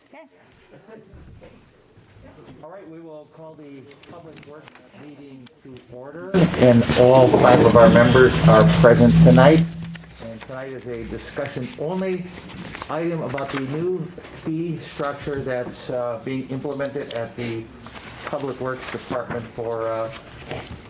Okay. All right, we will call the public works meeting to order. And all 5 of our members are present tonight. And tonight is a discussion-only item about the new fee structure that's being implemented at the Public Works Department for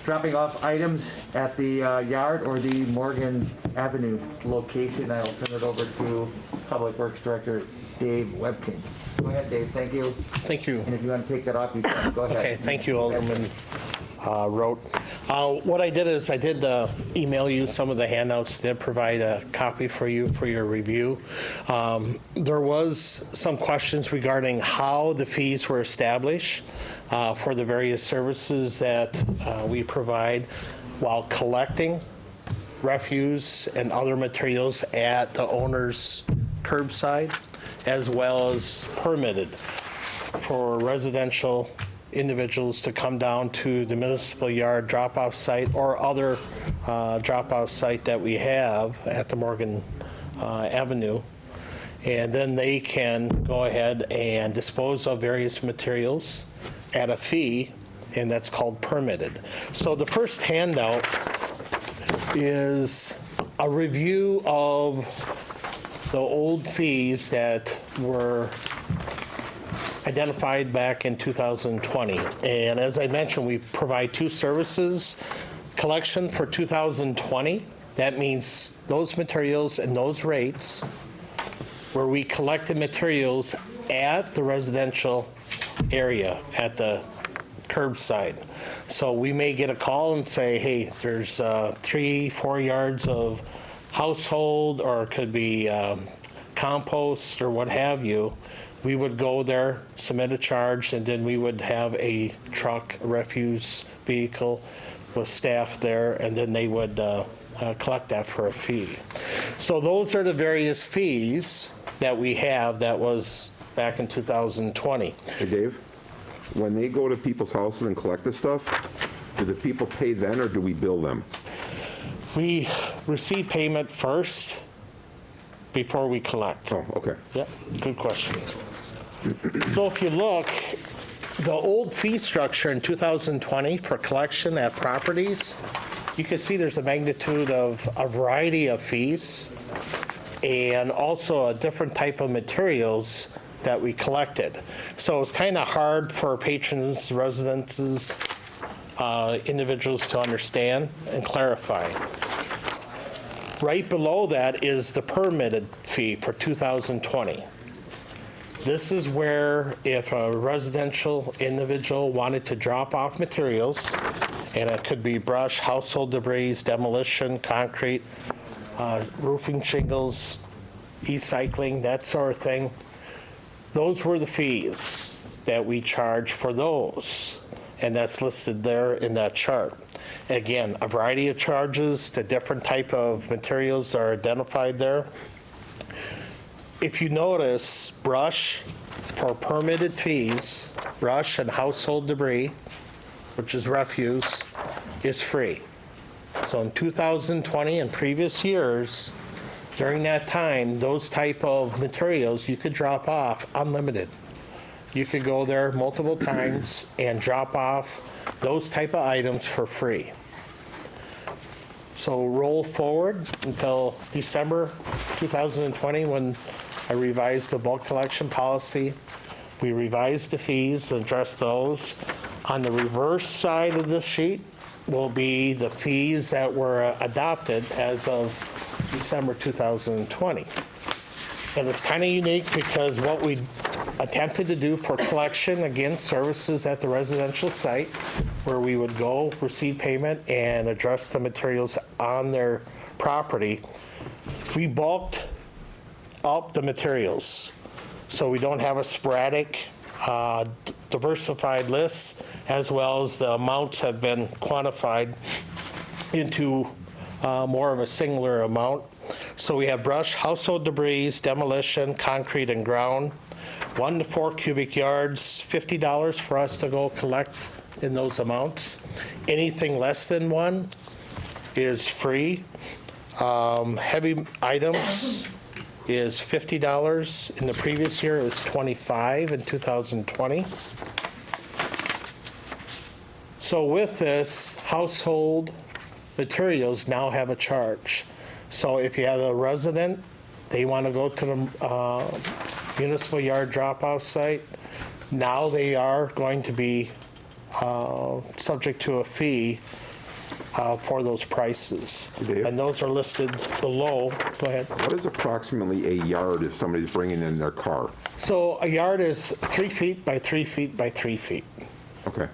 dropping off items at the yard or the Morgan Avenue location. I'll turn it over to Public Works Director Dave Webkin. Go ahead, Dave. Thank you. Thank you. And if you want to take that off, you can. Go ahead. Okay, thank you, Alderman Rote. What I did is I did email you some of the handouts. I did provide a copy for you for your review. There was some questions regarding how the fees were established for the various services that we provide while collecting refuse and other materials at the owner's curbside, as well as permitted for residential individuals to come down to the municipal yard drop-off site or other drop-off site that we have at the Morgan Avenue. And then they can go ahead and dispose of various materials at a fee, and that's called permitted. So the first handout is a review of the old fees that were identified back in 2020. And as I mentioned, we provide 2 services. Collection for 2020, that means those materials and those rates where we collected materials at the residential area, at the curbside. So we may get a call and say, hey, there's 3-4 yards of household, or it could be compost or what have you. We would go there, submit a charge, and then we would have a truck, a refuse vehicle with staff there, and then they would collect that for a fee. So those are the various fees that we have. That was back in 2020. Hey, Dave, when they go to people's houses and collect this stuff, do the people pay then or do we bill them? We receive payment first before we collect. Oh, okay. Yep, good question. So if you look, the old fee structure in 2020 for collection at properties, you can see there's a magnitude of a variety of fees and also a different type of materials that we collected. So it's kind of hard for patrons, residents, individuals to understand and clarify. Right below that is the permitted fee for 2020. This is where if a residential individual wanted to drop off materials, and it could be brush, household debris, demolition, concrete, roofing shingles, e-cycling, that sort of thing, those were the fees that we charge for those. And that's listed there in that chart. Again, a variety of charges, the different type of materials are identified there. If you notice, brush for permitted fees, brush and household debris, which is refuse, is free. So in 2020 and previous years, during that time, those type of materials you could drop off unlimited. You could go there multiple times and drop off those type of items for free. So roll forward until December 2020 when I revised the bulk collection policy. We revised the fees, addressed those. On the reverse side of the sheet will be the fees that were adopted as of December 2020. And it's kind of unique because what we attempted to do for collection, again, services at the residential site, where we would go, receive payment, and address the materials on their property, we bulked up the materials. So we don't have a sporadic, diversified list, as well as the amounts have been quantified into more of a singular amount. So we have brush, household debris, demolition, concrete, and ground. 1 to 4 cubic yards, $50 for us to go collect in those amounts. Anything less than 1 is free. Heavy items, is $50. In the previous year, it was $25 in 2020. So with this, household materials now have a charge. So if you have a resident, they want to go to the municipal yard drop-off site, now they are going to be subject to a fee for those prices. Dave? And those are listed below. Go ahead. What is approximately a yard if somebody's bringing in their car? So a yard is 3 feet by 3 feet by 3 feet. Okay.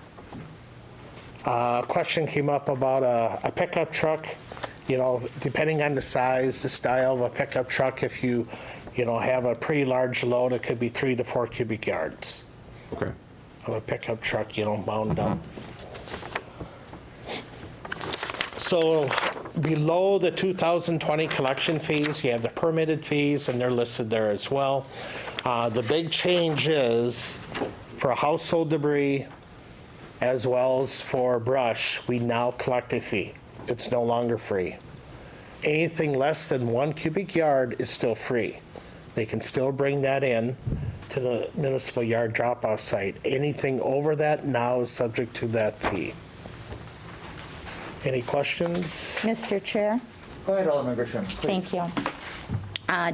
A question came up about a pickup truck. You know, depending on the size, the style of a pickup truck, if you have a pretty large load, it could be 3 to 4 cubic yards Okay. of a pickup truck, bound up. So below the 2020 collection fees, you have the permitted fees, and they're listed there as well. The big change is for household debris as well as for brush, we now collect a fee. It's no longer free. Anything less than 1 cubic yard is still free. They can still bring that in to the municipal yard drop-off site. Anything over that now is subject to that fee. Any questions? Mr. Chair, Go ahead, Alderman Grisham. please. thank you.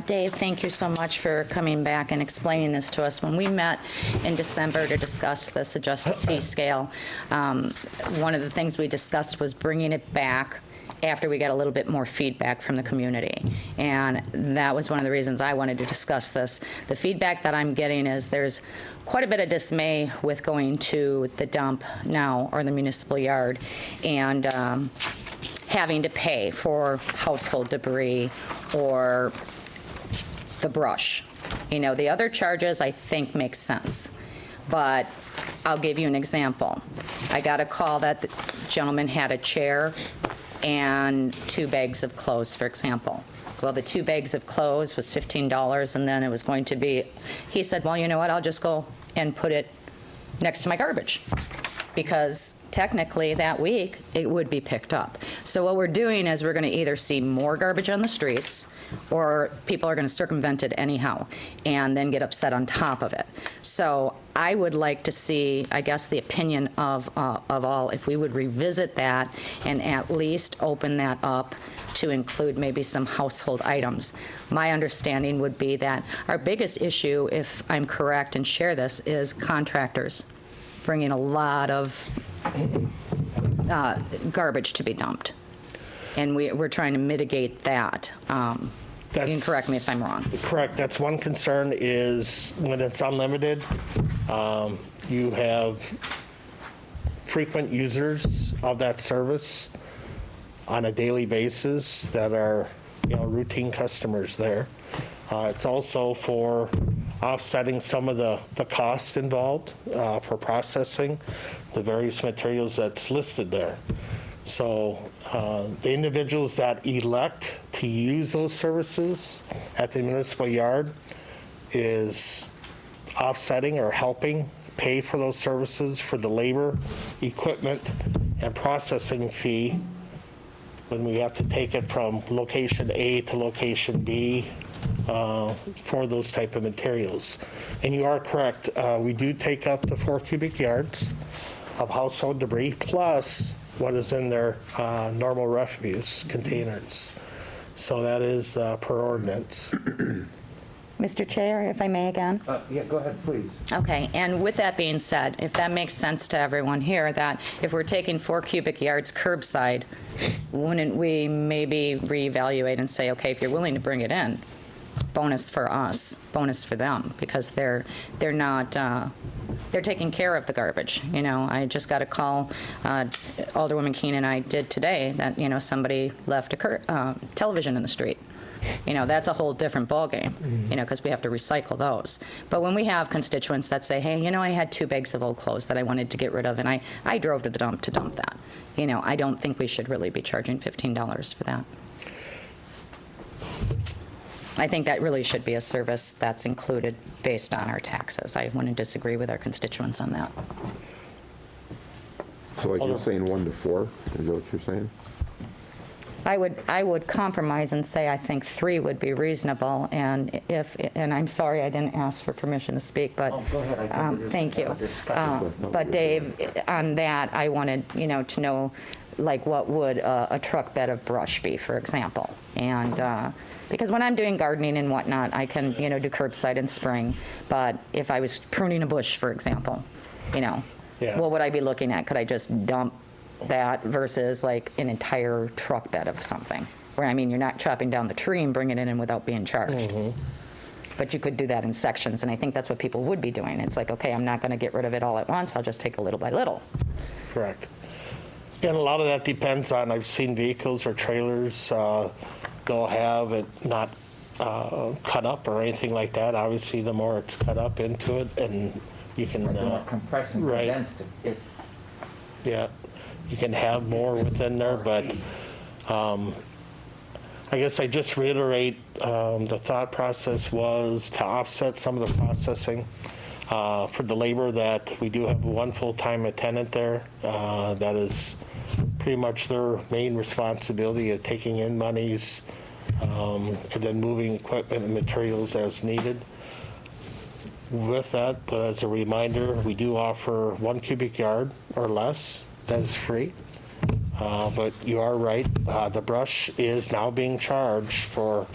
Dave, thank you so much for coming back and explaining this to us. When we met in December to discuss this adjusted fee scale, one of the things we discussed was bringing it back after we got a little bit more feedback from the community. And that was one of the reasons I wanted to discuss this. The feedback that I'm getting is there's quite a bit of dismay with going to the dump now or the municipal yard and having to pay for household debris or the brush. The other charges I think make sense. But I'll give you an example. I got a call that the gentleman had a chair and 2 bags of clothes, for example. Well, the 2 bags of clothes was $15, and then it was going to be, he said, well, you know what, I'll just go and put it next to my garbage, because technically that week it would be picked up. So what we're doing is we're going to either see more garbage on the streets, or people are going to circumvent it anyhow and then get upset on top of it. So I would like to see, I guess, the opinion of all, if we would revisit that and at least open that up to include maybe some household items. My understanding would be that our biggest issue, if I'm correct and share this, is contractors bringing a lot of garbage to be dumped. And we're trying to mitigate that. You can correct me if I'm wrong. Correct. That's one concern is when it's unlimited, you have frequent users of that service on a daily basis that are, routine customers there. It's also for offsetting some of the cost involved for processing the various materials that's listed there. So the individuals that elect to use those services at the municipal yard is offsetting or helping pay for those services for the labor, equipment, and processing fee when we have to take it from location A to location B for those type of materials. And you are correct, we do take up to 4 cubic yards of household debris, plus what is in their normal refuse containers. So that is per ordinance. Mr. Chair, if I may again? Yeah, go ahead, please. Okay, and with that being said, if that makes sense to everyone here, that if we're taking 4 cubic yards curbside, wouldn't we maybe reevaluate and say, okay, if you're willing to bring it in, bonus for us, bonus for them, because they're not, they're taking care of the garbage. I just got a call, Alderwoman Keene and I did today, that, somebody left a television in the street. That's a whole different ballgame, because we have to recycle those. But when we have constituents that say, hey, I had 2 bags of old clothes that I wanted to get rid of, and I drove to the dump to dump that, I don't think we should really be charging $15 for that. I think that really should be a service that's included based on our taxes. I wouldn't disagree with our constituents on that. So like you're saying 1 to 4, is that what you're saying? I would compromise and say I think 3 would be reasonable, and I'm sorry I didn't ask for permission to speak, but, Oh, go ahead. I think we're just thank you. gonna discuss it. But Dave, on that, I wanted, to know, like, what would a truck bed of brush be, for example? And, because when I'm doing gardening and whatnot, I can, do curbside in spring, but if I was pruning a bush, for example, Yeah. what would I be looking at? Could I just dump that versus like an entire truck bed of something? Where, you're not chopping down the tree and bringing it in without being charged. But you could do that in sections, and I think that's what people would be doing. It's like, okay, I'm not going to get rid of it all at once, I'll just take a little by little. Correct. And a lot of that depends on, I've seen vehicles or trailers, they'll have it not cut up or anything like that. Obviously, the more it's cut up into it, and you can, Like the more compressed and right. condensed it. yeah, you can have more within there, but I guess I just reiterate, the thought process was to offset some of the processing for the labor, that we do have one full-time attendant there. That is pretty much their main responsibility of taking in monies and then moving equipment and materials as needed. With that, but as a reminder, we do offer 1 cubic yard or less. That is free. But you are right, the brush is now being charged for,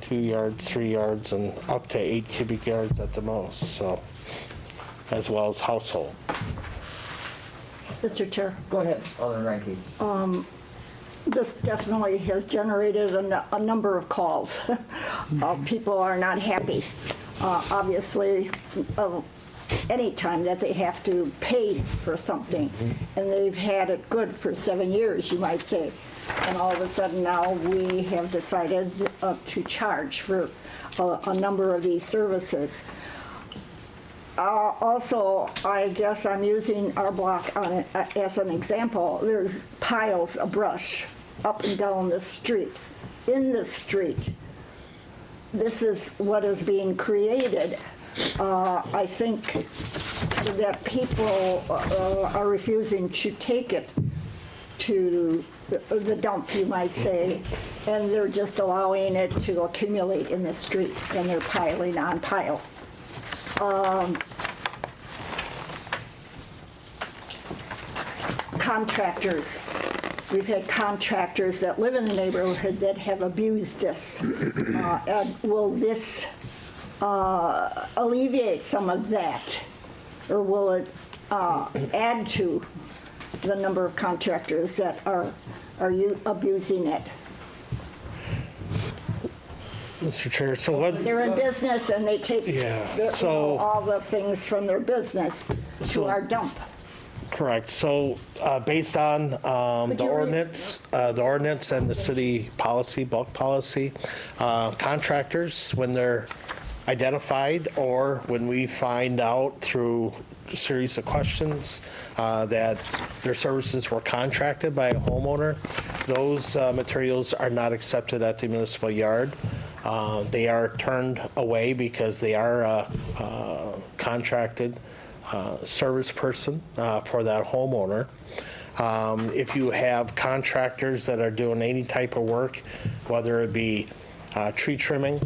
2 yards, 3 yards, and up to 8 cubic yards at the most, so, as well as household. Mr. Chair, Go ahead, Alderman Ranky. this definitely has generated a number of calls. People are not happy. Obviously, any time that they have to pay for something, and they've had it good for 7 years, you might say, and all of a sudden now we have decided to charge for a number of these services. Also, I guess I'm using our block as an example. There's piles of brush up and down the street, in the street. This is what is being created. I think that people are refusing to take it to the dump, you might say, and they're just allowing it to accumulate in the street, and they're piling on pile. Contractors. We've had contractors that live in the neighborhood that have abused this. And will this alleviate some of that? Or will it add to the number of contractors that are abusing it? Mr. Chair, so what, They're in business and they take all the things from their business to our dump. correct, so based on the ordinance and the city policy, bulk policy, contractors, when they're identified or when we find out through a series of questions that their services were contracted by a homeowner, those materials are not accepted at the municipal yard. They are turned away because they are a contracted service person for that homeowner. If you have contractors that are doing any type of work, whether it be tree trimming,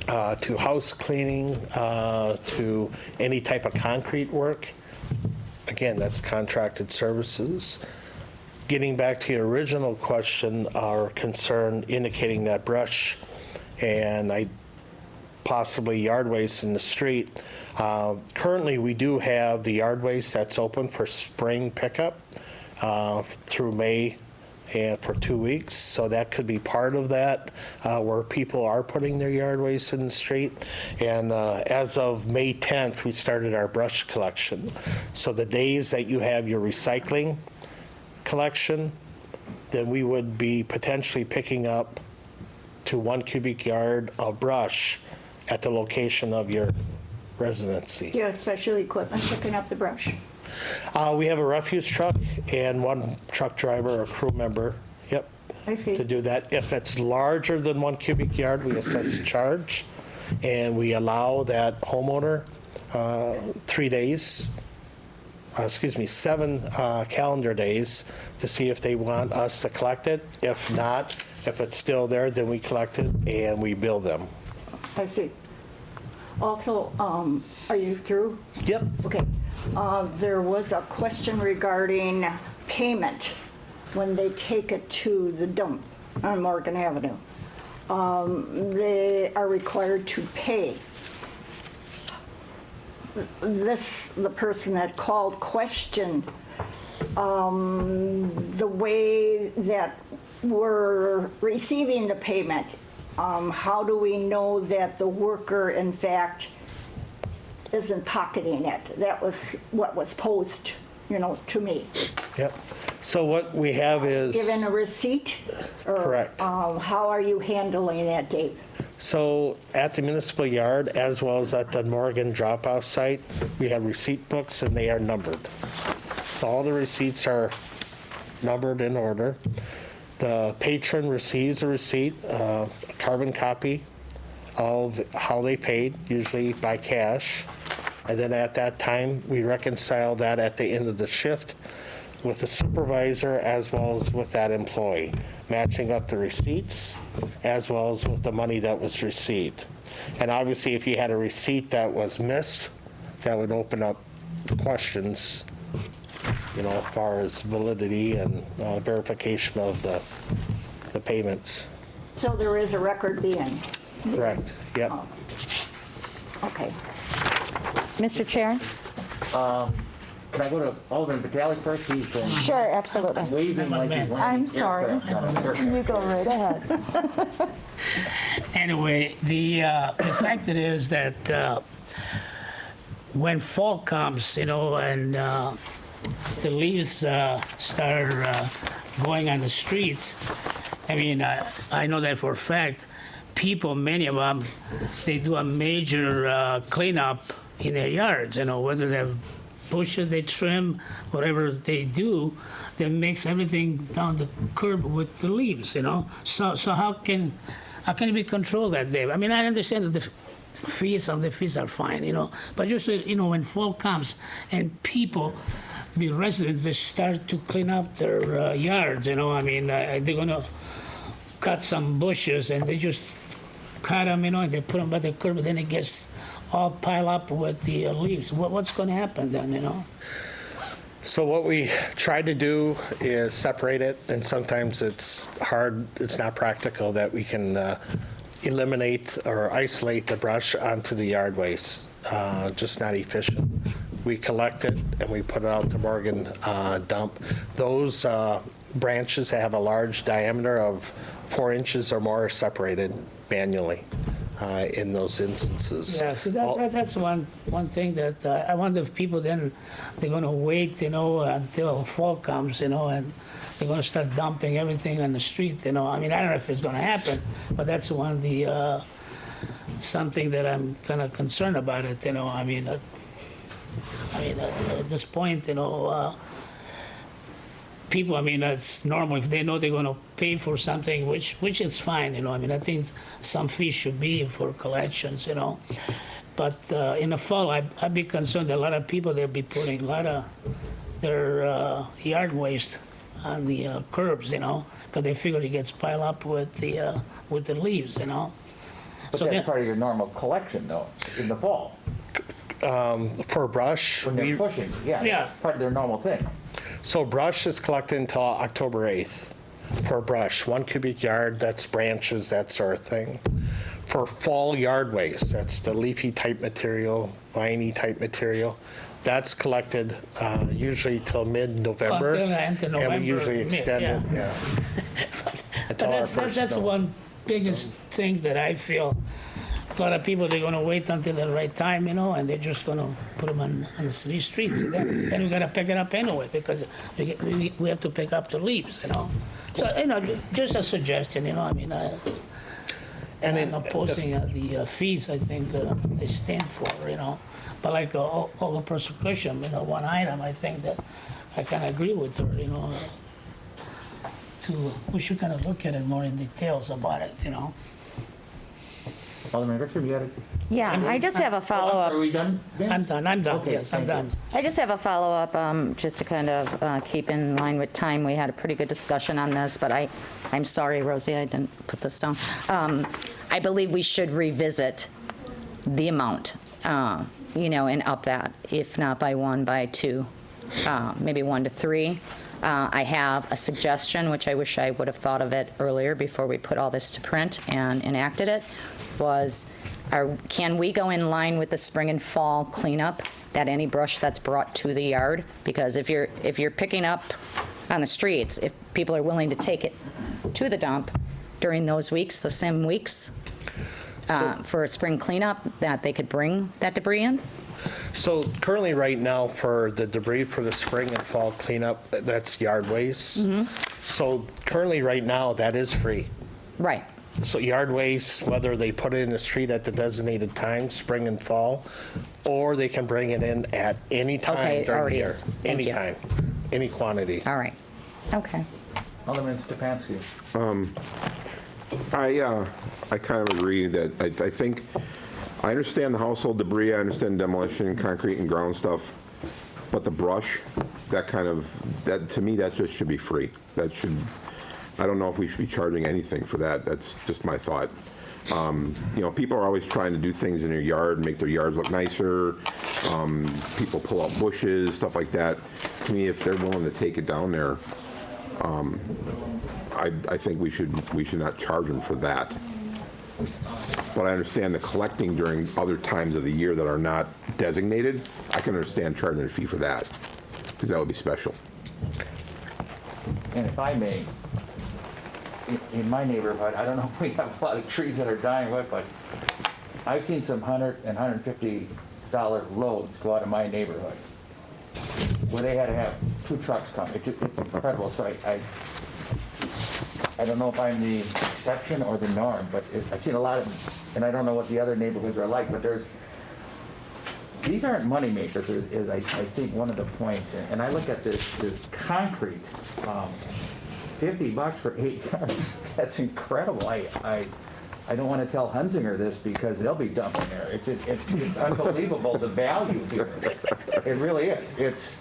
to house cleaning, to any type of concrete work, again, that's contracted services. Getting back to your original question or concern indicating that brush and possibly yard waste in the street. Currently, we do have the yard waste that's open for spring pickup through May and for 2 weeks. So that could be part of that, where people are putting their yard waste in the street. And as of May 10th, we started our brush collection. So the days that you have your recycling collection, then we would be potentially picking up to 1 cubic yard of brush at the location of your residency. You have special equipment picking up the brush. We have a refuse truck and 1 truck driver or crew member, yep, I see. to do that. If it's larger than 1 cubic yard, we assess a charge, and we allow that homeowner 3 days 7 calendar days to see if they want us to collect it. If not, if it's still there, then we collect it and we bill them. I see. Also, are you through? Yep. Okay. There was a question regarding payment when they take it to the dump on Morgan Avenue. They are required to pay. The person that called questioned the way that we're receiving the payment. How do we know that the worker, in fact, isn't pocketing it? That was what was posed, to me. Yep. So what we have is. Given a receipt? Or, Correct. How are you handling that, Dave? So at the municipal yard, as well as at the Morgan drop-off site, we have receipt books and they are numbered. So all the receipts are numbered in order. The patron receives a receipt, a carbon copy of how they paid, usually by cash. And then at that time, we reconcile that at the end of the shift with the supervisor as well as with that employee, matching up the receipts as well as with the money that was received. And obviously, if you had a receipt that was missed, that would open up questions, as far as validity and verification of the payments. So there is a record being, Correct, yep. okay. Mr. Chair? Can I go to Alderman Vitale first? He's been Sure, absolutely. waving like he's landing I'm sorry. aircraft on a circuit. You go right ahead. Anyway, the fact it is that when fall comes, and the leaves start going on the streets, I mean, I know that for a fact. People, many of them, they do a major cleanup in their yards, whether they have bushes they trim, whatever they do, that makes everything down the curb with the leaves, So how can it be controlled that day? I mean, I understand that some of the fees are fine, but just, when fall comes and people, the residents, they start to clean up their yards, I mean, they're gonna cut some bushes and they just cut them, and they put them by the curb, and then it gets all piled up with the leaves. What's going to happen then, So what we try to do is separate it, and sometimes it's hard, it's not practical that we can eliminate or isolate the brush onto the yard waste. Just not efficient. We collect it and we put it out to Morgan dump. Those branches have a large diameter of 4 inches or more separated manually in those instances. Yeah, so that's one thing that I wonder if people then, they're going to wait, until fall comes, and they're going to start dumping everything on the street, I mean, I don't know if it's going to happen, but that's one of the, something that I'm kind of concerned about it, I mean, at this point, people, I mean, that's normal. If they know they're going to pay for something, which is fine, I mean, I think some fees should be for collections, But in the fall, I'd be concerned that a lot of people, they'll be putting a lot of their yard waste on the curbs, because they figure it gets piled up with the leaves, But So that's then- part of your normal collection, though, in the fall, For brush, when they're pushing. Yeah, Yeah. that's part of their normal thing. so brush is collected until October 8th for brush. 1 cubic yard, that's branches, that sort of thing. For fall yard waste, that's the leafy type material, viney type material, that's collected usually till mid-November. Until end of And we November, usually mid, extend it, yeah. yeah. But Until our first that's snow. one biggest thing that I feel. A lot of people, they're going to wait until the right time, and they're just going to put them on the city streets. And then we got to pick it up anyway, because we have to pick up the leaves, So, just a suggestion, I mean, And I'm opposing the fees, I think they stand for, But like all the prosecution, one item, I think that I kind of agree with her, we should kind of look at it more in details about it, Alderman Grisham, you had it? Yeah, I just have a Are follow-up. we done, Vince? I'm done, Okay, yes, I'm thank you. done. I just have a follow-up, just to kind of keep in line with time. We had a pretty good discussion on this, but I'm sorry, Rosie, I didn't put this down. I believe we should revisit the amount, and up that, if not by 1, by 2, maybe 1 to 3. I have a suggestion, which I wish I would have thought of it earlier before we put all this to print and enacted it, was can we go in line with the spring and fall cleanup, that any brush that's brought to the yard? Because if you're picking up on the streets, if people are willing to take it to the dump during those weeks, the same weeks, for a spring cleanup, that they could bring that debris in? So currently, right now, for the debris for the spring and fall cleanup, that's yard waste. So currently, right now, that is free. Right. So yard waste, whether they put it in the street at the designated time, spring and fall, or they can bring it in at any Okay, time it during the already year. is. Thank you. Anytime, any quantity. All right. Okay. Alderman Stefanski. I kind of agree that I think, I understand the household debris, I understand demolition, concrete and ground stuff, but the brush, that to me, that just should be free. That should, I don't know if we should be charging anything for that. That's just my thought. People are always trying to do things in their yard, make their yards look nicer. People pull out bushes, stuff like that. To me, if they're willing to take it down there, I think we should not charge them for that. But I understand the collecting during other times of the year that are not designated. I can understand charging a fee for that, because that would be special. And if I may, in my neighborhood, I don't know if we have a lot of trees that are dying with, but I've seen some $100 and $150 loads go out of my neighborhood, where they had to have 2 trucks come. It's incredible. So I don't know if I'm the exception or the norm, but I've seen a lot of them, and I don't know what the other neighborhoods are like, but these aren't money makers, is I think one of the points. And I look at this concrete, $50 for 8 yards. That's incredible. I don't want to tell Hunzinger this because they'll be dumping there. It's unbelievable, the value here. It really is. It's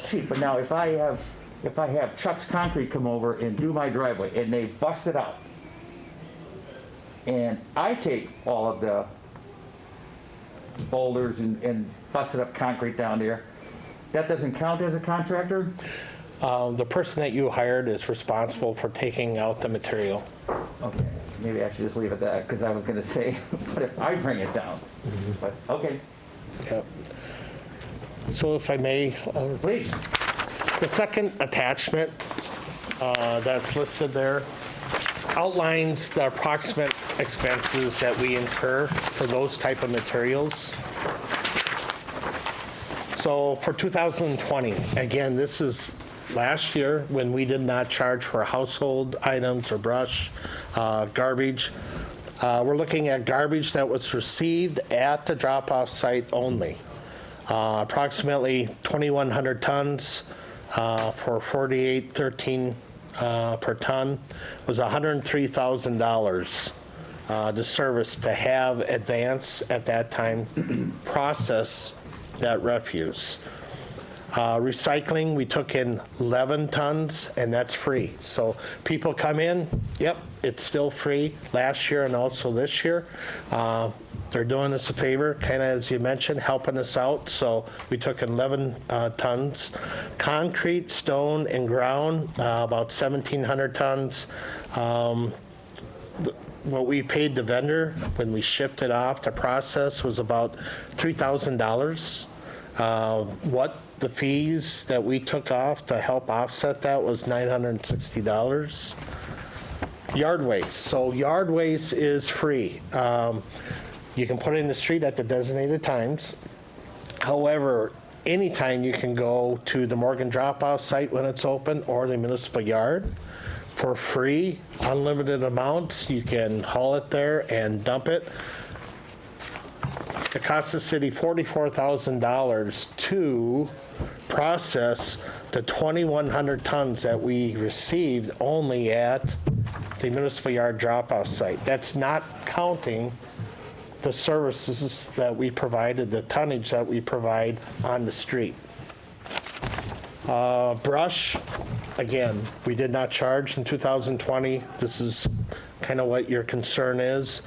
cheap. But now if I have Chuck's Concrete come over and do my driveway and they bust it out, and I take all of the boulders and busted up concrete down there, that doesn't count as a contractor? The person that you hired is responsible for taking out the material. Okay, maybe I should just leave it at that, because I was going to say, what if I bring it down? But, okay, Yep. So if I may, please. the second attachment that's listed there outlines the approximate expenses that we incur for those type of materials. So for 2020, again, this is last year when we did not charge for household items or brush, garbage. We're looking at garbage that was received at the drop-off site only. Approximately 2,100 tons for $48.13 per ton was $103,000. The service to have Advance at that time process that refuse. Recycling, we took in 11 tons, and that's free. So people come in, yep, it's still free last year and also this year. They're doing us a favor, kind of as you mentioned, helping us out. So we took 11 tons. Concrete, stone, and ground, about 1,700 tons. What we paid the vendor when we shipped it off to process was about $3,000. What the fees that we took off to help offset that was $960. Yard waste. So yard waste is free. You can put it in the street at the designated times. However, anytime you can go to the Morgan drop-off site when it's open or the municipal yard for free, unlimited amounts. You can haul it there and dump it. It costs the city $44,000 to process the 2,100 tons that we received only at the municipal yard drop-off site. That's not counting the services that we provided, the tonnage that we provide on the street. Brush, again, we did not charge in 2020. This is kind of what your concern is.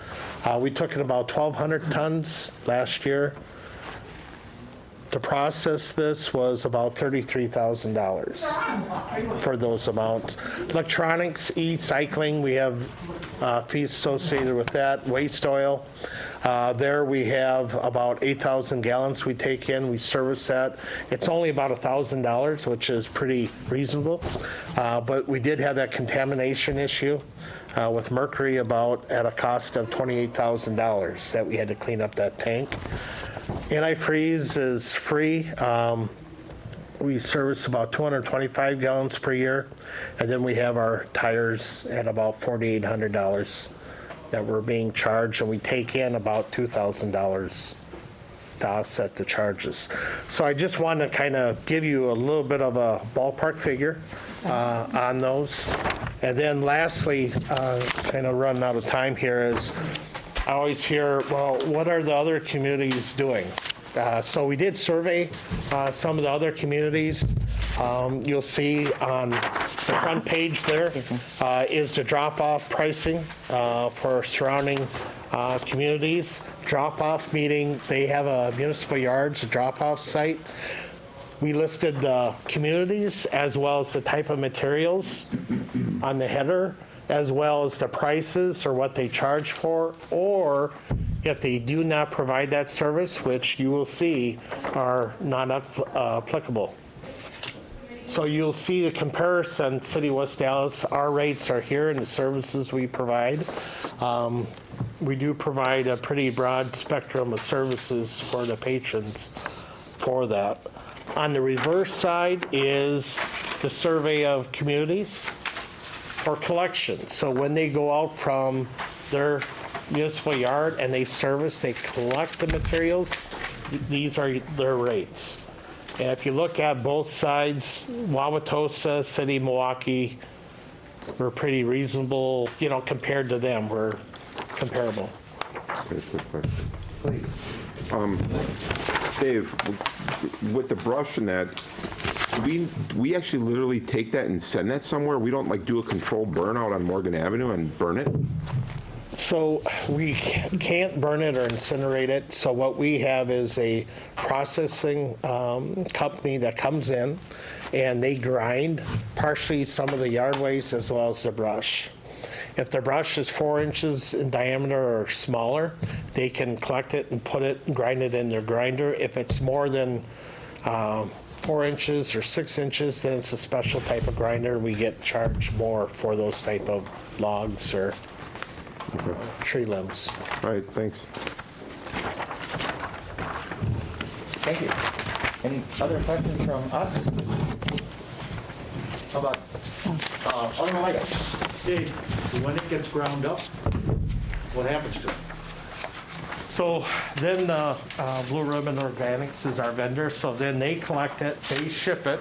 We took in about 1,200 tons last year. To process this was about $33,000 for those amounts. Electronics, e-cycling, we have fees associated with that. Waste oil, there we have about 8,000 gallons we take in, we service that. It's only about $1,000, which is pretty reasonable. But we did have that contamination issue with mercury at a cost of $28,000 that we had to clean up that tank. Antifreeze is free. We service about 225 gallons per year. And then we have our tires at about $4,800 that we're being charged. And we take in about $2,000 to offset the charges. So I just want to kind of give you a little bit of a ballpark figure on those. And then lastly, kind of running out of time here, is I always hear, well, what are the other communities doing? So we did survey some of the other communities. You'll see on the front page there is the drop-off pricing for surrounding communities. Drop-off meaning they have a municipal yards, a drop-off site. We listed the communities as well as the type of materials on the header, as well as the prices or what they charge for, or if they do not provide that service, which you will see are not applicable. So you'll see the comparison, City of West Allis, our rates are here and the services we provide. We do provide a pretty broad spectrum of services for the patrons for that. On the reverse side is the survey of communities for collection. So when they go out from their municipal yard and they service, they collect the materials, these are their rates. And if you look at both sides, Wauwatosa, City, Milwaukee, we're pretty reasonable, compared to them, we're comparable. Here's a quick question. Dave, with the brush and that, we actually literally take that and send that somewhere? We don't do a controlled burnout on Morgan Avenue and burn it? So we can't burn it or incinerate it. So what we have is a processing company that comes in and they grind partially some of the yard waste as well as the brush. If the brush is 4 inches in diameter or smaller, they can collect it and grind it in their grinder. If it's more than 4 inches or 6 inches, then it's a special type of grinder. We get charged more for those type of logs or tree limbs. All right, thanks. Thank you. Any other questions from us? How about, Alderman Weigel? Dave, when it gets ground up, what happens to it? So then Blue Ribbon Organics is our vendor. So then they collect it, they ship it,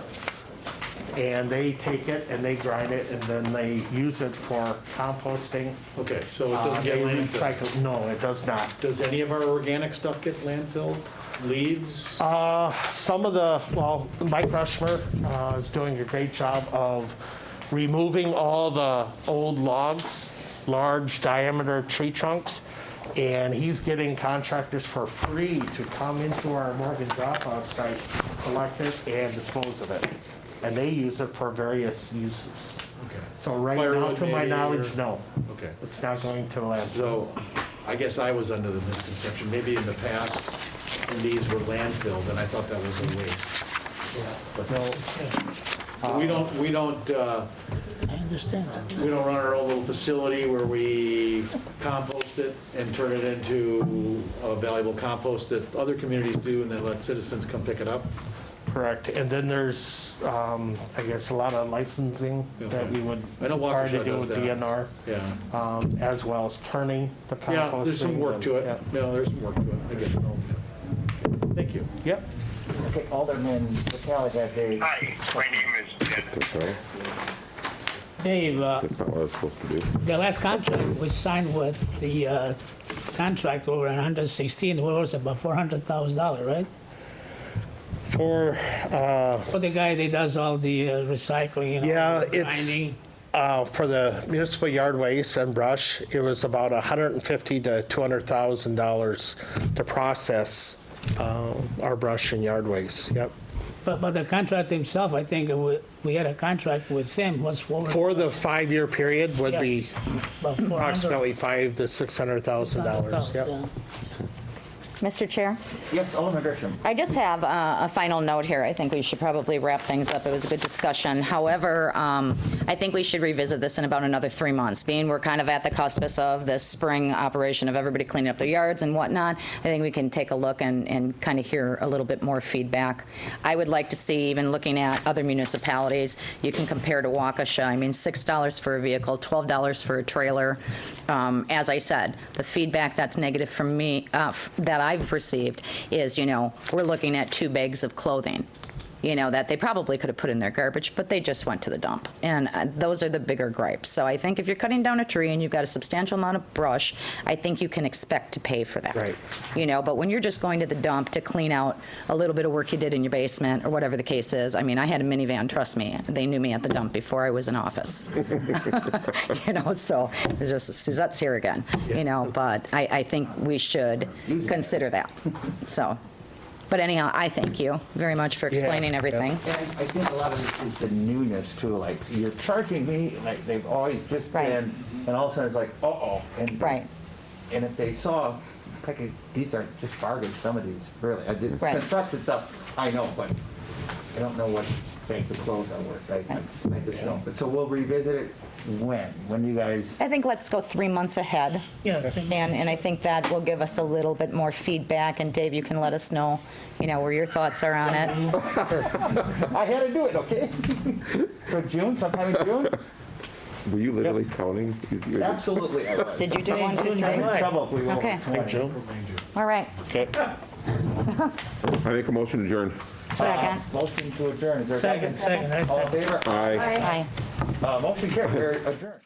and they take it and they grind it and then they use it for composting. Okay, so it doesn't get They landfilled? recycle. No, it does not. Does any of our organic stuff get landfilled? Leaves? Some of Mike Rushmer is doing a great job of removing all the old logs, large diameter tree trunks, and he's getting contractors for free to come into our Morgan drop-off site, collect it, and dispose of it. And they use it for various uses. Okay. So right now, Firewood to my maybe, knowledge, or- no. Okay. It's not going to landfill. So I guess I was under the misconception, maybe in the past, these were landfilled, and I thought that was a waste. But we don't I understand that. we don't run our own little facility where we compost it and turn it into a valuable compost that other communities do, and then let citizens come pick it up. Correct. And then there's, I guess, a lot of licensing that we would I know require to Waukesha do does with that. DNR, Yeah. as well as turning the composting. Yeah, there's some work to it. Yeah. No, there's some work to it. I get it. Thank you. Yep. Okay, Alderman McCall has a, Hi, my name is Dennis. Okay. Dave, That's not what I was supposed to do. the last contract we signed with the contract over 116, what was it, about $400,000, right? For, For the guy that does all the recycling and Yeah, all the it's- grinding. for the municipal yard waste and brush, it was about $150,000 to $200,000 to process our brush and yard waste, yep. But the contract himself, I think we had a contract with him, was over For the 5-year period would be about 400,000. approximately $500,000 to $600,000, yep. Yeah. Mr. Chair? Yes, Alderman Grisham. I just have a final note here. I think we should probably wrap things up. It was a good discussion. However, I think we should revisit this in about another 3 months. Being we're kind of at the cuspice of this spring operation of everybody cleaning up their yards and whatnot, I think we can take a look and kind of hear a little bit more feedback. I would like to see, even looking at other municipalities, you can compare to Waukesha. I mean, $6 for a vehicle, $12 for a trailer. As I said, the feedback that's negative from me, that I've received is, we're looking at 2 bags of clothing, that they probably could have put in their garbage, but they just went to the dump. And those are the bigger gripes. So I think if you're cutting down a tree and you've got a substantial amount of brush, I think you can expect to pay for that. Right. But when you're just going to the dump to clean out a little bit of work you did in your basement or whatever the case is, I mean, I had a minivan, trust me, they knew me at the dump before I was in office. So it's just, Suzette's here again, but I think we should consider that. So, but anyhow, I thank you very much for explaining everything. And I think a lot of this is the newness too, like, you're charging me, like, they've always just Right. been, and all of a sudden it's like, uh-oh. Right. And if they saw, like, these are just bargains, some of these, really. Right. Construction stuff, I know, but I don't know what bags of clothes are worth, I just don't. But so we'll revisit it when? When do you guys? I think let's go 3 months ahead. Yeah, I think- And I think that will give us a little bit more feedback, and Dave, you can let us know, where your thoughts are on it. I had to do it, okay? So June, sometime in June? Were you literally counting? Absolutely I was. Did you do 1, 2, June, 3? I'm in trouble if we go Okay. over 20. June? All right, Okay. I make a motion to adjourn. second. Motion to adjourn, is there a second? Second, I All in favor? Aye. Aye. Motion carried, we're adjourned.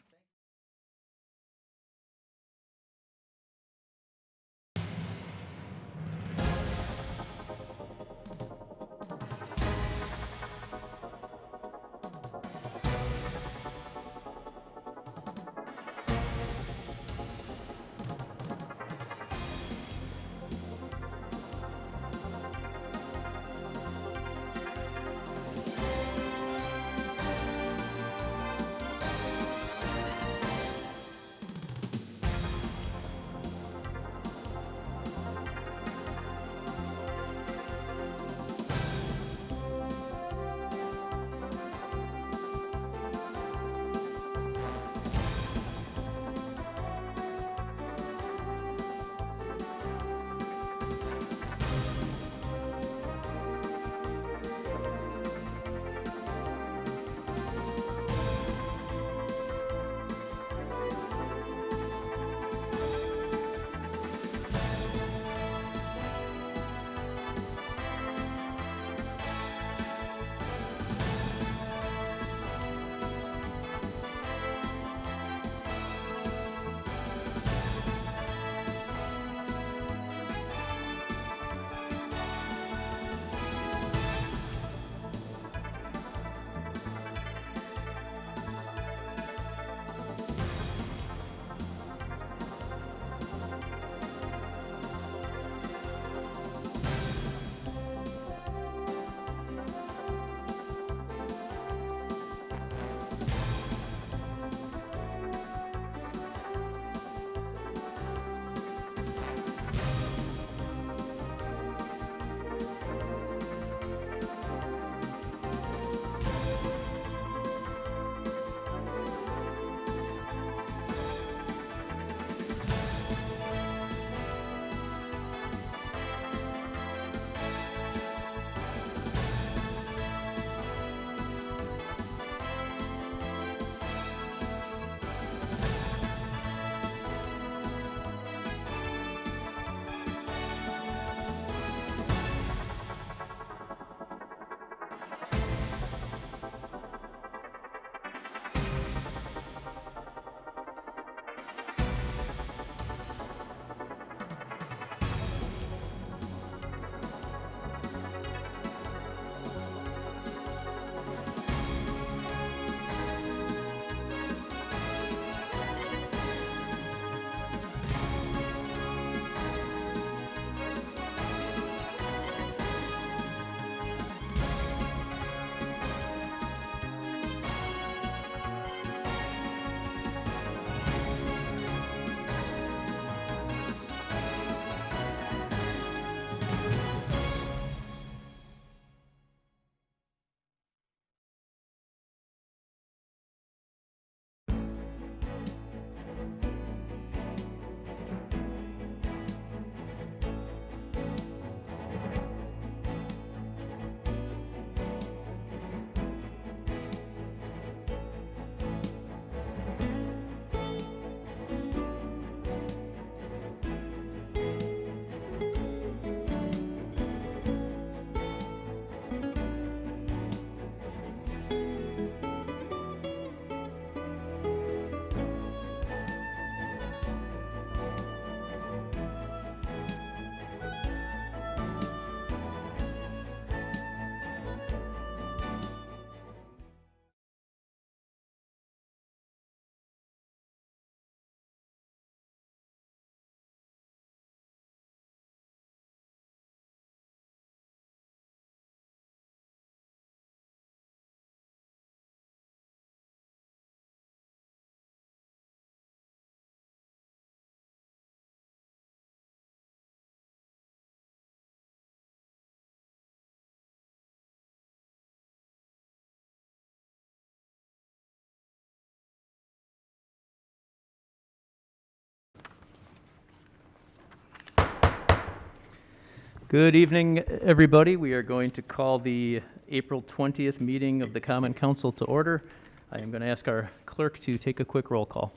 Good evening, everybody. We are going to call the April 20th meeting of the Common Council to order. I am going to ask our clerk to take a quick roll call.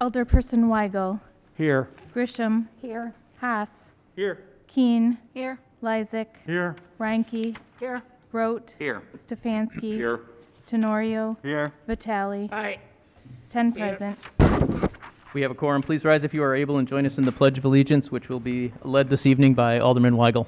Alderperson Weigel. Here. Grisham. Here. Haas. Here. Keen. Here. Lysick. Here. Reinke. Here. Rote. Here. Stefanski. Here. Tenorio. Here. Vitale. Aye. 10 present. We have a quorum. Please rise if you are able and join us in the Pledge of Allegiance, which will be led this evening by Alderman Weigel.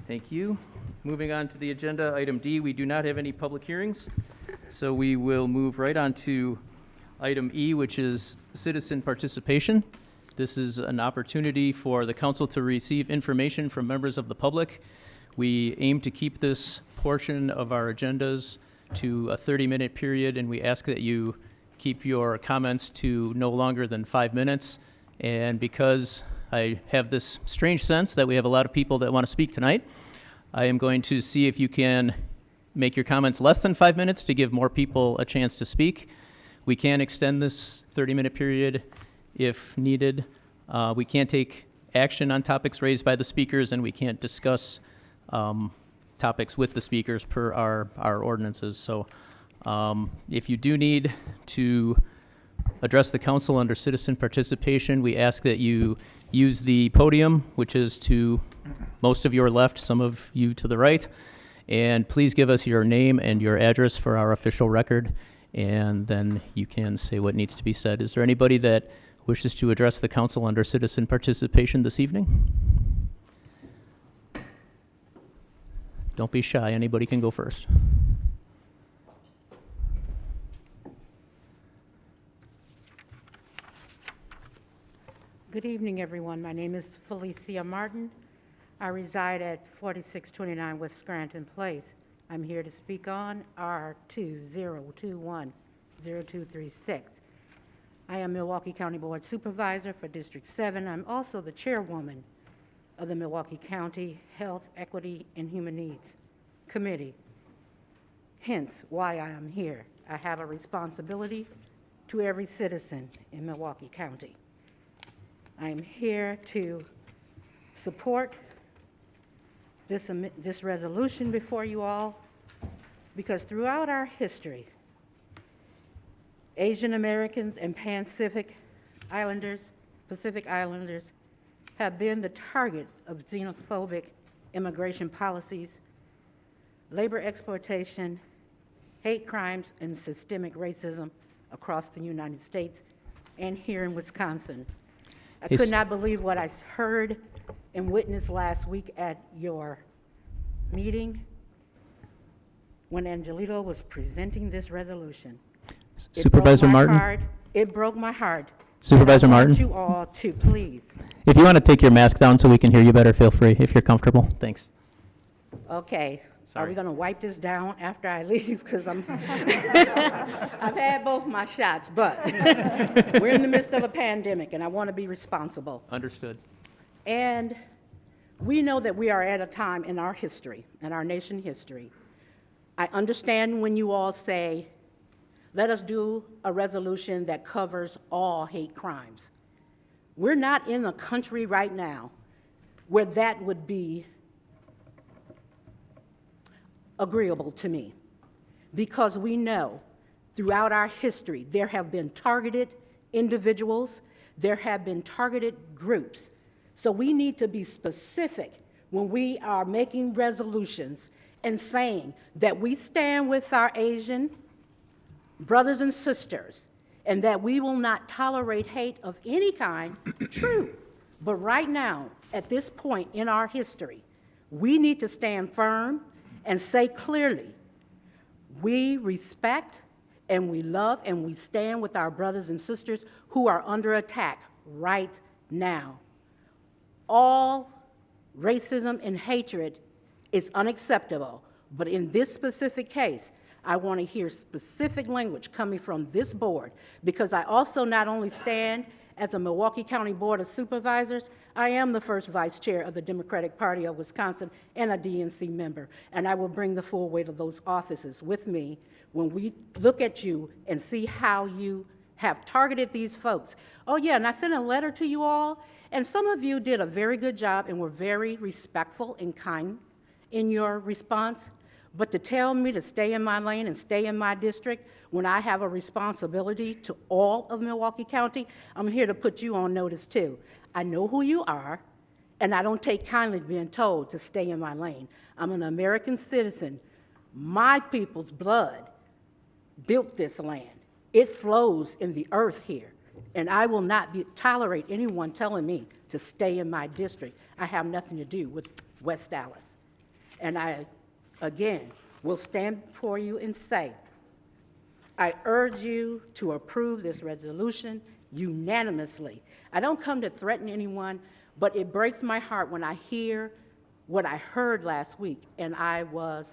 Thank you. Moving on to the agenda, item D, we do not have any public hearings, so we will move right on to item E, which is citizen participation. This is an opportunity for the council to receive information from members of the public. We aim to keep this portion of our agendas to a 30-minute period, and we ask that you keep your comments to no longer than 5 minutes. And because I have this strange sense that we have a lot of people that want to speak tonight, I am going to see if you can make your comments less than 5 minutes to give more people a chance to speak. We can extend this 30-minute period if needed. We can't take action on topics raised by the speakers, and we can't discuss topics with the speakers per our ordinances. So if you do need to address the council under citizen participation, we ask that you use the podium, which is to most of your left, some of you to the right, and please give us your name and your address for our official record, and then you can say what needs to be said. Is there anybody that wishes to address the council under citizen participation this evening? Don't be shy. Anybody can go first. Good evening, everyone. My name is Felicia Martin. I reside at 4629 West Scranton Place. I'm here to speak on R2021-0236. I am Milwaukee County Board Supervisor for District 7. I'm also the chairwoman of the Milwaukee County Health, Equity, and Human Needs Committee. Hence why I am here. I have a responsibility to every citizen in Milwaukee County. I am here to support this resolution before you all, because throughout our history, Asian Americans and Pacific Islanders have been the target of xenophobic immigration policies, labor exploitation, hate crimes, and systemic racism across the United States and here in Wisconsin. I could not believe what I heard and witnessed last week at your meeting when Angelito was presenting this resolution. Supervisor Martin? It broke my heart. Supervisor Martin? I want you all to please. If you want to take your mask down so we can hear you better, feel free if you're comfortable. Thanks. Okay. Are Sorry. we going to wipe this down after I leave? Because I've had both my shots, but we're in the midst of a pandemic, and I want to be responsible. Understood. And we know that we are at a time in our history, in our nation history. I understand when you all say, let us do a resolution that covers all hate crimes. We're not in a country right now where that would be agreeable to me, because we know throughout our history there have been targeted individuals, there have been targeted groups. So we need to be specific when we are making resolutions and saying that we stand with our Asian brothers and sisters and that we will not tolerate hate of any kind. True, but right now, at this point in our history, we need to stand firm and say clearly, we respect and we love and we stand with our brothers and sisters who are under attack right now. All racism and hatred is unacceptable, but in this specific case, I want to hear specific language coming from this board, because I also not only stand as a Milwaukee County Board of Supervisors, I am the first vice chair of the Democratic Party of Wisconsin and a DNC member, and I will bring the full weight of those offices with me when we look at you and see how you have targeted these folks. Oh yeah, and I sent a letter to you all, and some of you did a very good job and were very respectful and kind in your response. But to tell me to stay in my lane and stay in my district when I have a responsibility to all of Milwaukee County, I'm here to put you on notice too. I know who you are, and I don't take kindly being told to stay in my lane. I'm an American citizen. My people's blood built this land. It flows in the earth here, and I will not tolerate anyone telling me to stay in my district. I have nothing to do with West Allis. And I, again, will stand before you and say, I urge you to approve this resolution unanimously. I don't come to threaten anyone, but it breaks my heart when I hear what I heard last week, and I was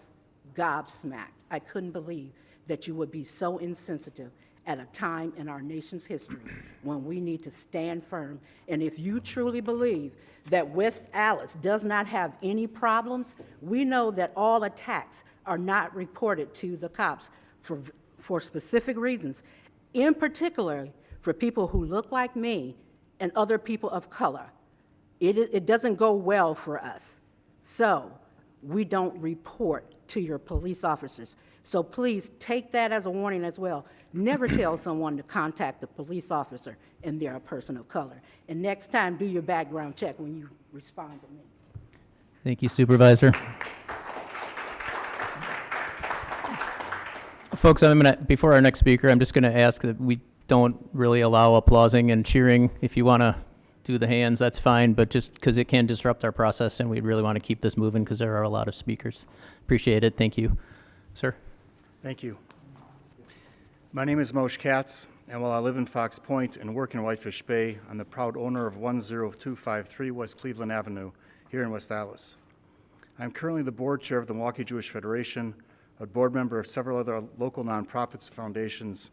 gobsmacked. I couldn't believe that you would be so insensitive at a time in our nation's history when we need to stand firm. And if you truly believe that West Allis does not have any problems, we know that all attacks are not reported to the cops for specific reasons, in particular for people who look like me and other people of color. It doesn't go well for us. So we don't report to your police officers. So please take that as a warning as well. Never tell someone to contact a police officer and they're a person of color. And next time, do your background check when you respond to me. Thank you, Supervisor. Folks, before our next speaker, I'm just going to ask that we don't really allow applauding and cheering. If you want to do the hands, that's fine, but just because it can disrupt our process, and we really want to keep this moving because there are a lot of speakers. Appreciate it. Thank you. Sir? Thank you. My name is Moshe Katz, and while I live in Fox Point and work in Whitefish Bay, I'm the proud owner of 10253 West Cleveland Avenue here in West Allis. I'm currently the board chair of the Milwaukee Jewish Federation, a board member of several other local nonprofits and foundations.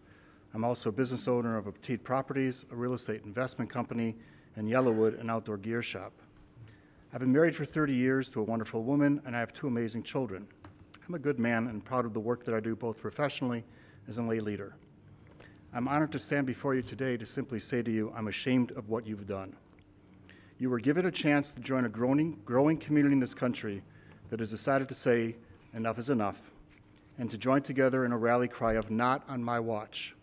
I'm also a business owner of Petite Properties, a real estate investment company, and Yellowwood, an outdoor gear shop. I've been married for 30 years to a wonderful woman, and I have 2 amazing children. I'm a good man and proud of the work that I do both professionally as a lay leader. I'm honored to stand before you today to simply say to you, I'm ashamed of what you've done. You were given a chance to join a growing community in this country that has decided to say enough is enough, and to join together in a rally cry of not on my watch.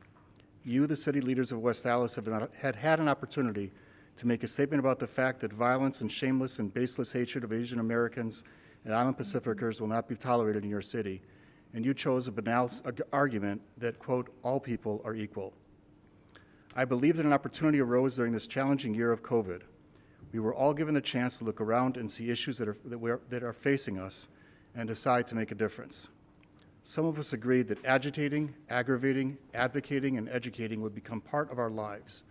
You, the city leaders of West Allis, had an opportunity to make a statement about the fact that violence and shameless and baseless hatred of Asian Americans and Island Pacificers will not be tolerated in your city, and you chose a banal argument that, quote, all people are equal. I believe that an opportunity arose during this challenging year of COVID. We were all given the chance to look around and see issues that are facing us and decide to make a difference. Some of us agreed that agitating, aggravating, advocating, and educating would become part of our lives.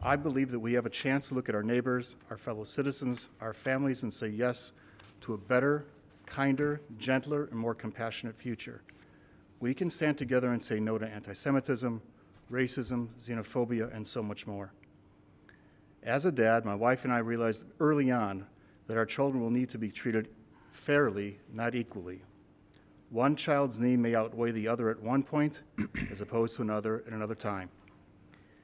I believe that we have a chance to look at our neighbors, our fellow citizens, our families, and say yes to a better, kinder, gentler, and more compassionate future. We can stand together and say no to anti-Semitism, racism, xenophobia, and so much more. As a dad, my wife and I realized early on that our children will need to be treated fairly, not equally. One child's need may outweigh the other at one point, as opposed to another at another time.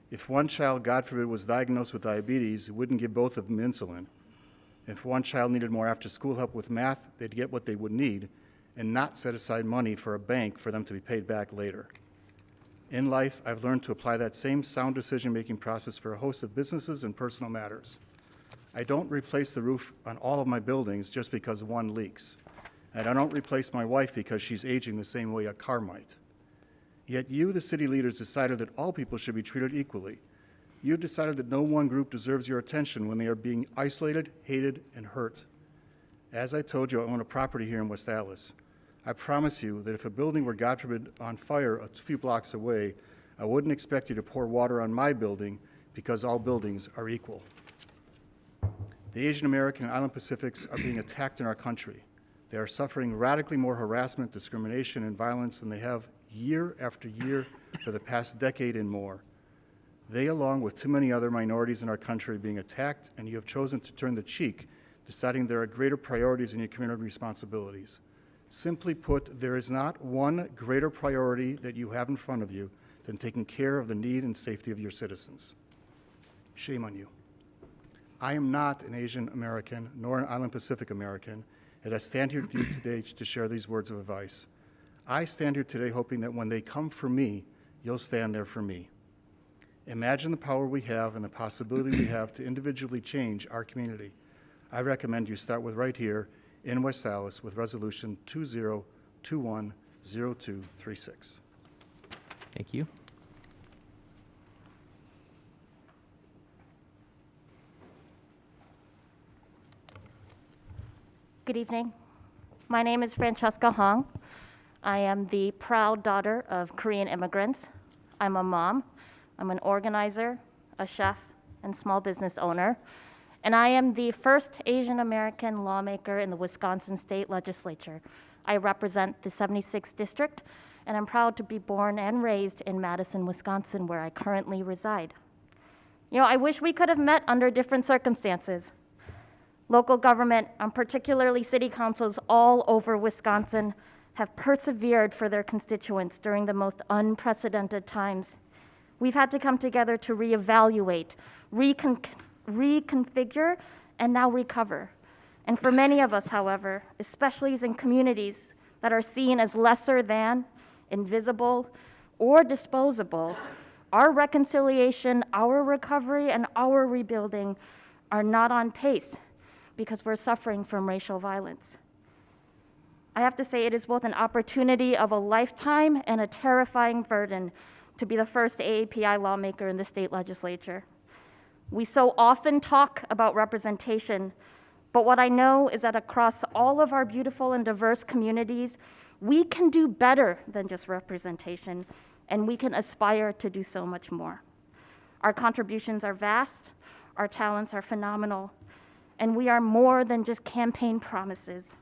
If one child, God forbid, was diagnosed with diabetes, it wouldn't give both of them insulin. If one child needed more after-school help with math, they'd get what they would need and not set aside money for a bank for them to be paid back later. In life, I've learned to apply that same sound decision-making process for a host of businesses and personal matters. I don't replace the roof on all of my buildings just because one leaks. And I don't replace my wife because she's aging the same way a car might. Yet you, the city leaders, decided that all people should be treated equally. You decided that no one group deserves your attention when they are being isolated, hated, and hurt. As I told you, I own a property here in West Allis. I promise you that if a building were, God forbid, on fire a few blocks away, I wouldn't expect you to pour water on my building because all buildings are equal. The Asian American and Island Pacifics are being attacked in our country. They are suffering radically more harassment, discrimination, and violence than they have year after year for the past decade and more. They, along with too many other minorities in our country, are being attacked, and you have chosen to turn the cheek, deciding there are greater priorities in your community responsibilities. Simply put, there is not one greater priority that you have in front of you than taking care of the need and safety of your citizens. Shame on you. I am not an Asian American nor an Island Pacific American, and I stand here with you today to share these words of advice. I stand here today hoping that when they come for me, you'll stand there for me. Imagine the power we have and the possibility we have to individually change our community. I recommend you start with right here in West Allis with Resolution 2021-0236. Thank you. Good evening. My name is Francesca Hong. I am the proud daughter of Korean immigrants. I'm a mom. I'm an organizer, a chef, and small business owner. And I am the first Asian American lawmaker in the Wisconsin State Legislature. I represent the 76th District, and I'm proud to be born and raised in Madison, Wisconsin, where I currently reside. You know, I wish we could have met under different circumstances. Local government, and particularly city councils all over Wisconsin, have persevered for their constituents during the most unprecedented times. We've had to come together to reevaluate, reconfigure, and now recover. And for many of us, however, especially in communities that are seen as lesser than, invisible, or disposable, our reconciliation, our recovery, and our rebuilding are not on pace because we're suffering from racial violence. I have to say it is both an opportunity of a lifetime and a terrifying burden to be the first AAPI lawmaker in the state legislature. We so often talk about representation, but what I know is that across all of our beautiful and diverse communities, we can do better than just representation, and we can aspire to do so much more. Our contributions are vast, our talents are phenomenal, and we are more than just campaign promises.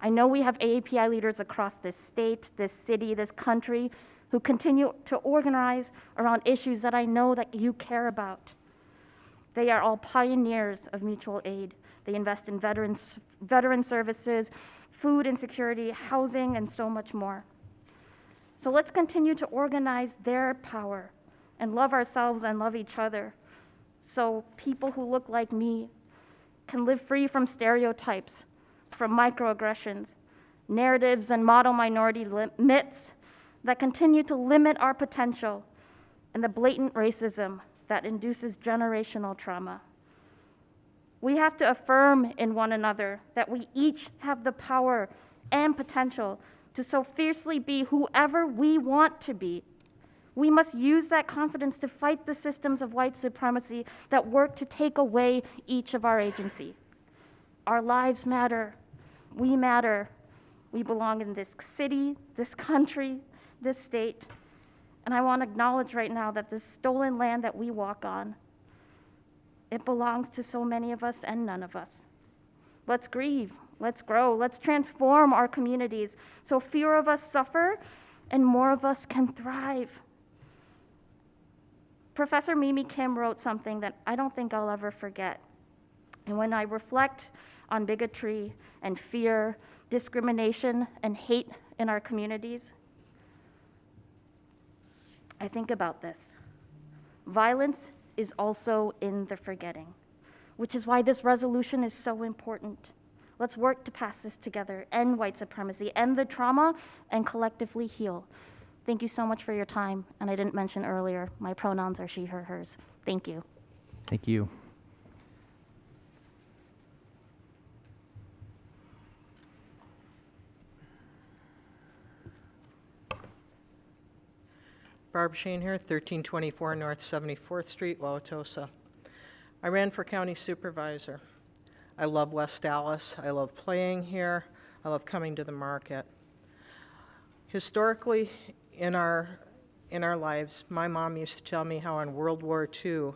I know we have AAPI leaders across this state, this city, this country, who continue to organize around issues that I know that you care about. They are all pioneers of mutual aid. They invest in veteran services, food insecurity, housing, and so much more. So let's continue to organize their power and love ourselves and love each other so people who look like me can live free from stereotypes, from microaggressions, narratives, and model minority myths that continue to limit our potential, and the blatant racism that induces generational trauma. We have to affirm in one another that we each have the power and potential to so fiercely be whoever we want to be. We must use that confidence to fight the systems of white supremacy that work to take away each of our agency. Our lives matter. We matter. We belong in this city, this country, this state. And I want to acknowledge right now that this stolen land that we walk on, it belongs to so many of us and none of us. Let's grieve, let's grow, let's transform our communities so fewer of us suffer and more of us can thrive. Professor Mimi Kim wrote something that I don't think I'll ever forget. And when I reflect on bigotry and fear, discrimination and hate in our communities, I think about this. Violence is also in the forgetting, which is why this resolution is so important. Let's work to pass this together, end white supremacy, end the trauma, and collectively heal. Thank you so much for your time. And I didn't mention earlier, my pronouns are she, her, hers. Thank you. Thank you. Barb Sheen here, 1324 North 74th Street, Wauwatosa. I ran for county supervisor. I love West Allis. I love playing here. I love coming to the market. Historically, in our lives, my mom used to tell me how in World War II,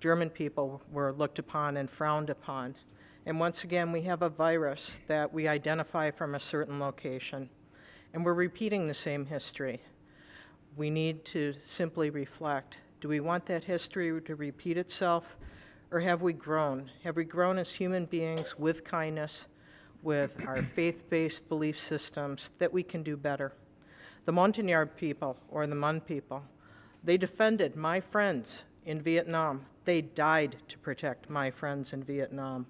German people were looked upon and frowned upon. And once again, we have a virus that we identify from a certain location. And we're repeating the same history. We need to simply reflect. Do we want that history to repeat itself? Or have we grown? Have we grown as human beings with kindness, with our faith-based belief systems that we can do better? The Montagnard people, or the Mun people, they defended my friends in Vietnam. They died to protect my friends in Vietnam.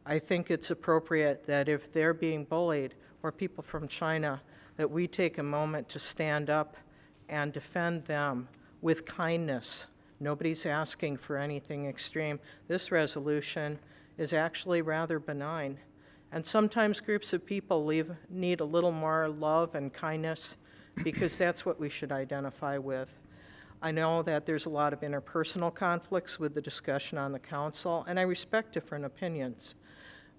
I think it's appropriate that if they're being bullied, or people from China, that we take a moment to stand up and defend them with kindness. Nobody's asking for anything extreme. This resolution is actually rather benign. And sometimes groups of people need a little more love and kindness because that's what we should identify with. I know that there's a lot of interpersonal conflicts with the discussion on the council, and I respect different opinions.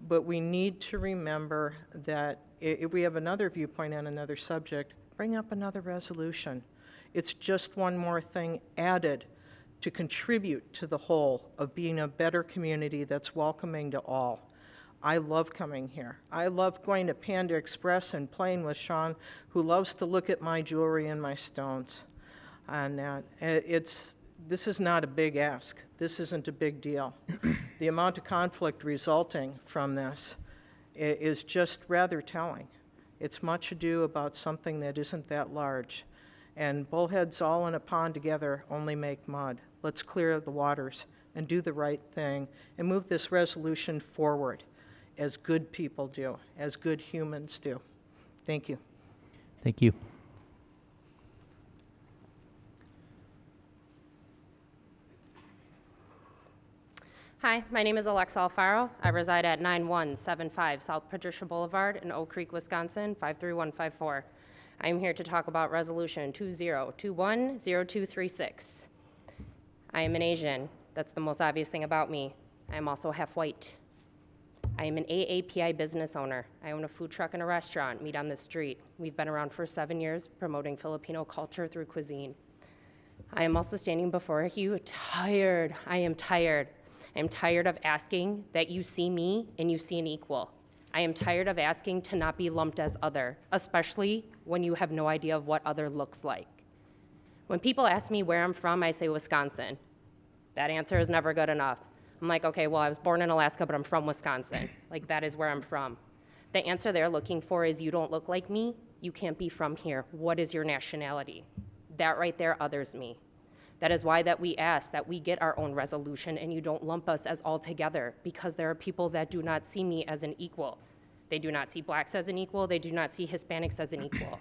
But we need to remember that if we have another viewpoint on another subject, bring up another resolution. It's just one more thing added to contribute to the whole of being a better community that's welcoming to all. I love coming here. I love going to Panda Express and playing with Sean, who loves to look at my jewelry and my stones. And this is not a big ask. This isn't a big deal. The amount of conflict resulting from this is just rather telling. It's much ado about something that isn't that large. And bullheads all in a pond together only make mud. Let's clear the waters and do the right thing and move this resolution forward as good people do, as good humans do. Thank you. Thank you. Hi, my name is Alexa Alfaro. I reside at 9175 South Patricia Boulevard in Oak Creek, Wisconsin, 53154. I am here to talk about Resolution 2021-0236. I am an Asian. That's the most obvious thing about me. I am also half white. I am an AAPI business owner. I own a food truck and a restaurant, Meat on the Street. We've been around for 7 years, promoting Filipino culture through cuisine. I am also standing before you tired. I am tired. I am tired of asking that you see me and you see an equal. I am tired of asking to not be lumped as other, especially when you have no idea of what other looks like. When people ask me where I'm from, I say Wisconsin. That answer is never good enough. I'm like, okay, well, I was born in Alaska, but I'm from Wisconsin. Like, that is where I'm from. The answer they're looking for is, you don't look like me, you can't be from here. What is your nationality? That right there others me. That is why that we ask that we get our own resolution and you don't lump us as all together, because there are people that do not see me as an equal. They do not see blacks as an equal. They do not see Hispanics as an equal.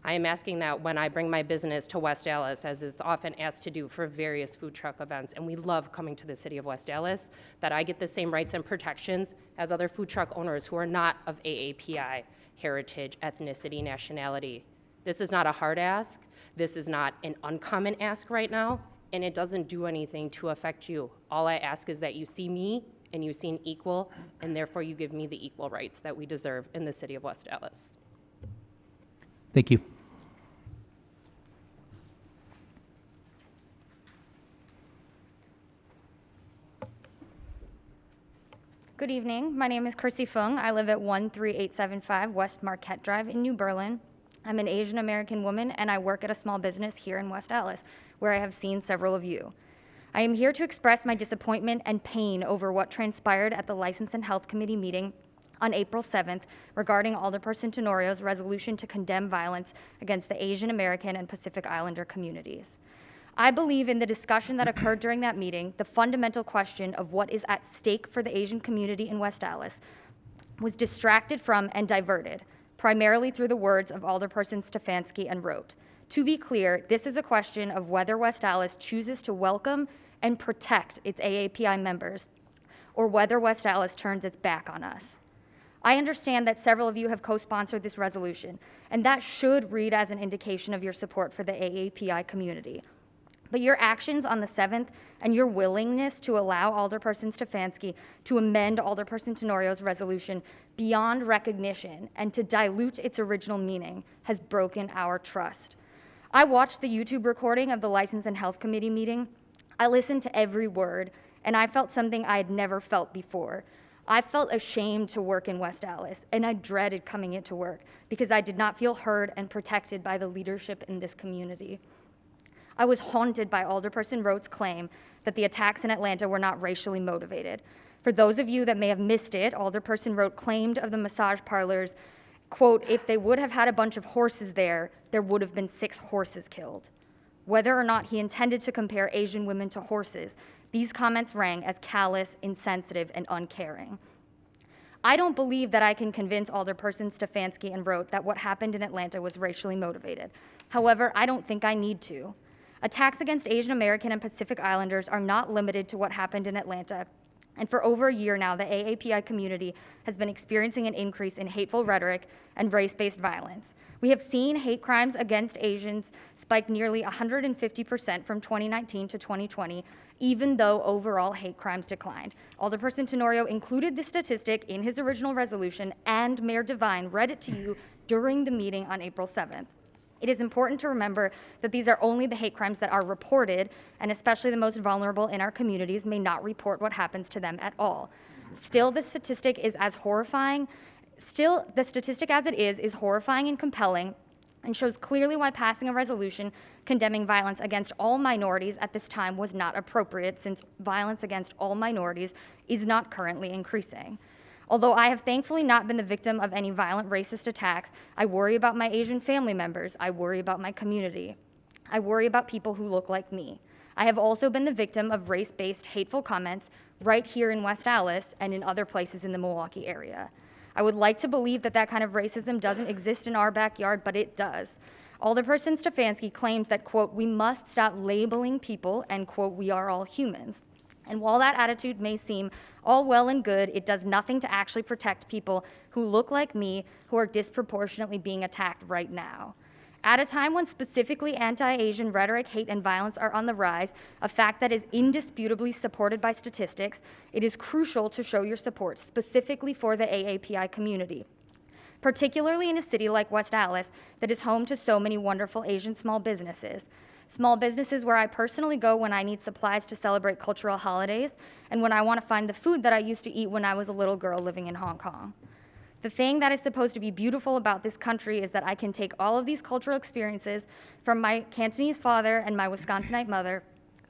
I am asking that when I bring my business to West Allis, as it's often asked to do for various food truck events, and we love coming to the city of West Allis, that I get the same rights and protections as other food truck owners who are not of AAPI, heritage, ethnicity, nationality. This is not a hard ask. This is not an uncommon ask right now, and it doesn't do anything to affect you. All I ask is that you see me and you see an equal, and therefore you give me the equal rights that we deserve in the city of West Allis. Thank you. Good evening. My name is Kirsty Fung. I live at 13875 West Marquette Drive in New Berlin. I'm an Asian American woman, and I work at a small business here in West Allis, where I have seen several of you. I am here to express my disappointment and pain over what transpired at the License and Health Committee meeting on April 7th regarding Alderperson Tenorio's resolution to condemn violence against the Asian American and Pacific Islander communities. I believe in the discussion that occurred during that meeting, the fundamental question of what is at stake for the Asian community in West Allis was distracted from and diverted, primarily through the words of Alderperson Stefanski and Rote. To be clear, this is a question of whether West Allis chooses to welcome and protect its AAPI members, or whether West Allis turns its back on us. I understand that several of you have co-sponsored this resolution, and that should read as an indication of your support for the AAPI community. But your actions on the 7th and your willingness to allow Alderperson Stefanski to amend Alderperson Tenorio's resolution beyond recognition and to dilute its original meaning has broken our trust. I watched the YouTube recording of the License and Health Committee meeting. I listened to every word, and I felt something I had never felt before. I felt ashamed to work in West Allis, and I dreaded coming into work because I did not feel heard and protected by the leadership in this community. I was haunted by Alderperson Rote's claim that the attacks in Atlanta were not racially motivated. For those of you that may have missed it, Alderperson Rote claimed of the massage parlors, quote, "If they would have had a bunch of horses there would have been 6 horses killed." Whether or not he intended to compare Asian women to horses, these comments rang as callous, insensitive, and uncaring. I don't believe that I can convince Alderpersons Stefanski and Rote that what happened in Atlanta was racially motivated. However, I don't think I need to. Attacks against Asian American and Pacific Islanders are not limited to what happened in Atlanta. And for over a year now, the AAPI community has been experiencing an increase in hateful rhetoric and race-based violence. We have seen hate crimes against Asians spike nearly 150% from 2019 to 2020, even though overall hate crimes declined. Alderperson Tenorio included this statistic in his original resolution, and Mayor Devine read it to you during the meeting on April 7th. It is important to remember that these are only the hate crimes that are reported, and especially the most vulnerable in our communities may not report what happens to them at all. Still, the statistic as it is horrifying and compelling, and shows clearly why passing a resolution condemning violence against all minorities at this time was not appropriate, since violence against all minorities is not currently increasing. Although I have thankfully not been the victim of any violent racist attacks, I worry about my Asian family members. I worry about my community. I worry about people who look like me. I have also been the victim of race-based hateful comments right here in West Allis and in other places in the Milwaukee area. I would like to believe that that kind of racism doesn't exist in our backyard, but it does. Alderperson Stefanski claims that, quote, "We must stop labeling people," and, quote, "We are all humans." And while that attitude may seem all well and good, it does nothing to actually protect people who look like me, who are disproportionately being attacked right now. At a time when specifically anti-Asian rhetoric, hate, and violence are on the rise, a fact that is indisputably supported by statistics, it is crucial to show your support specifically for the AAPI community, particularly in a city like West Allis that is home to so many wonderful Asian small businesses. Small businesses where I personally go when I need supplies to celebrate cultural holidays and when I want to find the food that I used to eat when I was a little girl living in Hong Kong. The thing that is supposed to be beautiful about this country is that I can take all of these cultural experiences from my Cantonese father and my Wisconsinite mother,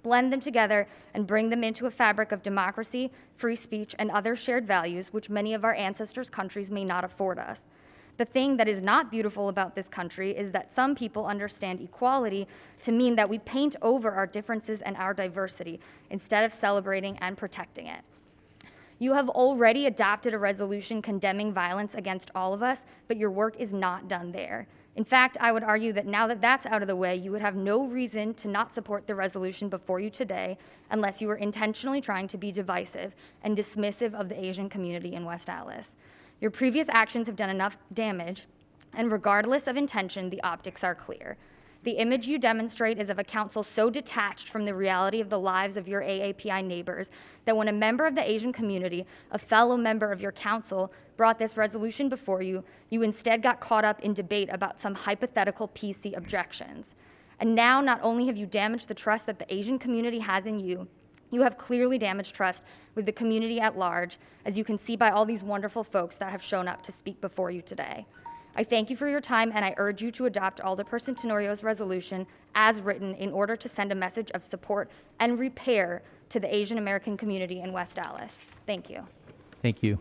blend them together, and bring them into a fabric of democracy, free speech, and other shared values which many of our ancestors' countries may not afford us. The thing that is not beautiful about this country is that some people understand equality to mean that we paint over our differences and our diversity instead of celebrating and protecting it. You have already adopted a resolution condemning violence against all of us, but your work is not done there. In fact, I would argue that now that that's out of the way, you would have no reason to not support the resolution before you today unless you were intentionally trying to be divisive and dismissive of the Asian community in West Allis. Your previous actions have done enough damage, and regardless of intention, the optics are clear. The image you demonstrate is of a council so detached from the reality of the lives of your AAPI neighbors that when a member of the Asian community, a fellow member of your council, brought this resolution before you, you instead got caught up in debate about some hypothetical PC objections. And now, not only have you damaged the trust that the Asian community has in you, you have clearly damaged trust with the community at large, as you can see by all these wonderful folks that have shown up to speak before you today. I thank you for your time, and I urge you to adopt Alderperson Tenorio's resolution as written in order to send a message of support and repair to the Asian American community in West Allis. Thank you. Thank you.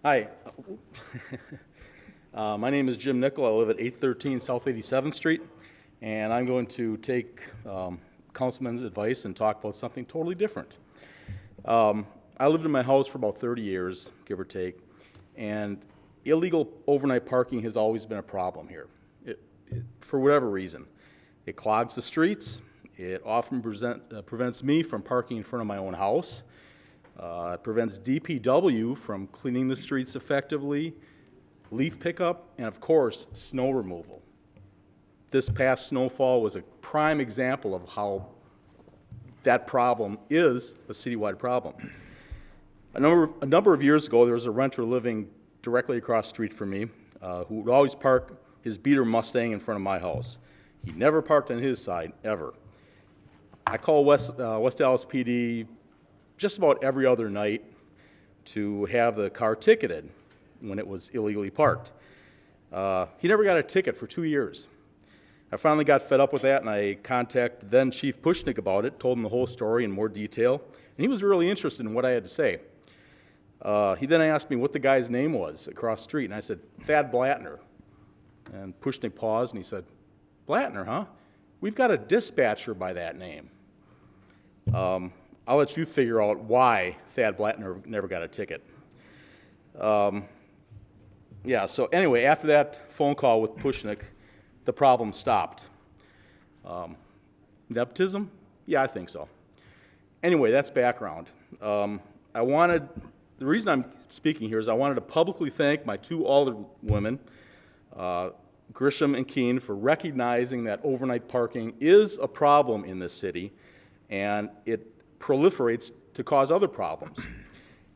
Hi. My name is Jim Nickel. I live at 813 South 87th Street, and I'm going to take Councilman's advice and talk about something totally different. I lived in my house for about 30 years, give or take, and illegal overnight parking has always been a problem here, for whatever reason. It clogs the streets. It often prevents me from parking in front of my own house. It prevents DPW from cleaning the streets effectively, leaf pickup, and of course, snow removal. This past snowfall was a prime example of how that problem is a citywide problem. A number of years ago, there was a renter living directly across the street from me. who would always park his beater Mustang in front of my house. He never parked on his side, ever. I call West Allis PD just about every other night to have the car ticketed when it was illegally parked. He never got a ticket for 2 years. I finally got fed up with that, and I contacted then Chief Pushnik about it, told him the whole story in more detail, and he was really interested in what I had to say. He then asked me what the guy's name was across the street, and I said, Thad Blattner. And Pushnik paused, and he said, Blattner, huh? We've got a dispatcher by that name. I'll let you figure out why Thad Blattner never got a ticket. Yeah, so anyway, after that phone call with Pushnik, the problem stopped. Nepotism? Yeah, I think so. Anyway, that's background. The reason I'm speaking here is I wanted to publicly thank my two alderwomen, Grisham and Keene, for recognizing that overnight parking is a problem in this city, and it proliferates to cause other problems.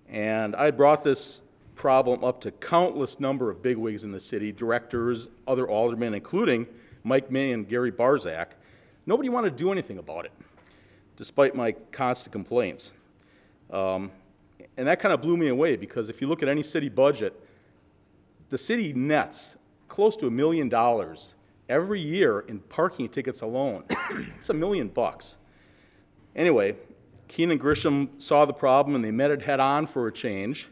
And I brought this problem up to countless number of bigwigs in the city, directors, other aldermen, including Mike May and Gary Barzak. Nobody wanted to do anything about it, despite my constant complaints. And that kind of blew me away, because if you look at any city budget, the city nets close to $1 million every year in parking tickets alone. It's $1 million. Anyway, Keene and Grisham saw the problem and they met it head on for a change.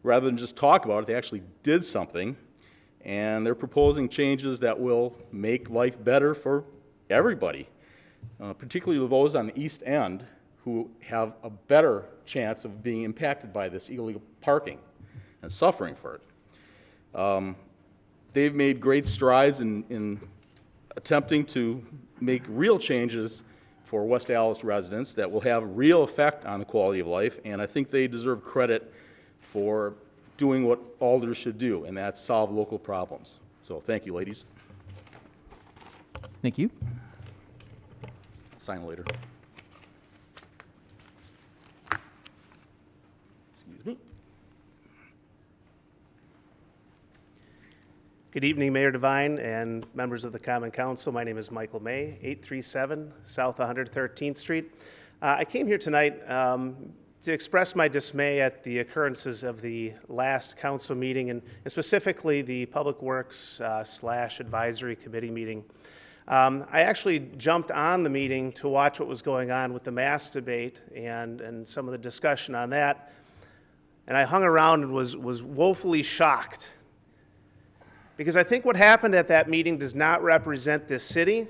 Rather than just talk about it, they actually did something, and they're proposing changes that will make life better for everybody, particularly those on the East End who have a better chance of being impacted by this illegal parking and suffering for it. They've made great strides in attempting to make real changes for West Allis residents that will have real effect on the quality of life, and I think they deserve credit for doing what alders should do, and that's solve local problems. So thank you, ladies. Thank you. Sign later. Excuse me. Good evening, Mayor Devine and members of the Common Council. My name is Michael May, 837 South 113th Street. I came here tonight to express my dismay at the occurrences of the last council meeting, and specifically the Public Works / Advisory Committee meeting. I actually jumped on the meeting to watch what was going on with the mask debate and some of the discussion on that, and I hung around and was woefully shocked, because I think what happened at that meeting does not represent this city,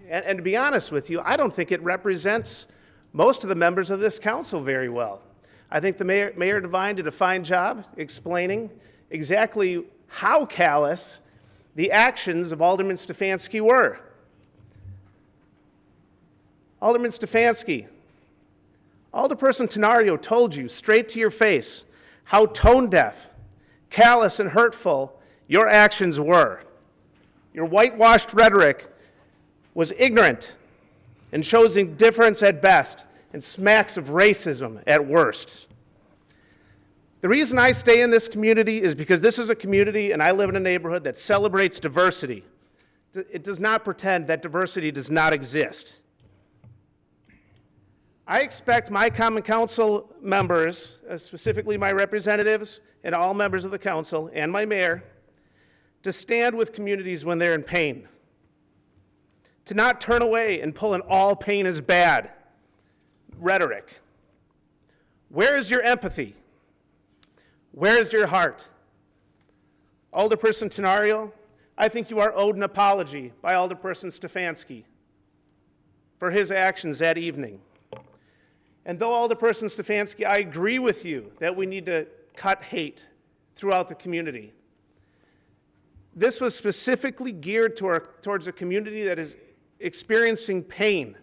and to be honest with you, I don't think it represents most of the members of this council very well. I think the Mayor Devine did a fine job explaining exactly how callous the actions of Alderman Stefanski were. Alderman Stefanski, Alderperson Tenario told you straight to your face how tone-deaf, callous, and hurtful your actions were. Your whitewashed rhetoric was ignorant and shows indifference at best and smacks of racism at worst. The reason I stay in this community is because this is a community and I live in a neighborhood that celebrates diversity. It does not pretend that diversity does not exist. I expect my Common Council members, specifically my representatives and all members of the council and my mayor, to stand with communities when they're in pain, to not turn away and pull an all pain is bad rhetoric. Where is your empathy? Where is your heart? Alderperson Tenario, I think you are owed an apology by Alderperson Stefanski for his actions that evening. And though Alderperson Stefanski, I agree with you that we need to cut hate throughout the community. This was specifically geared towards a community that is experiencing pain.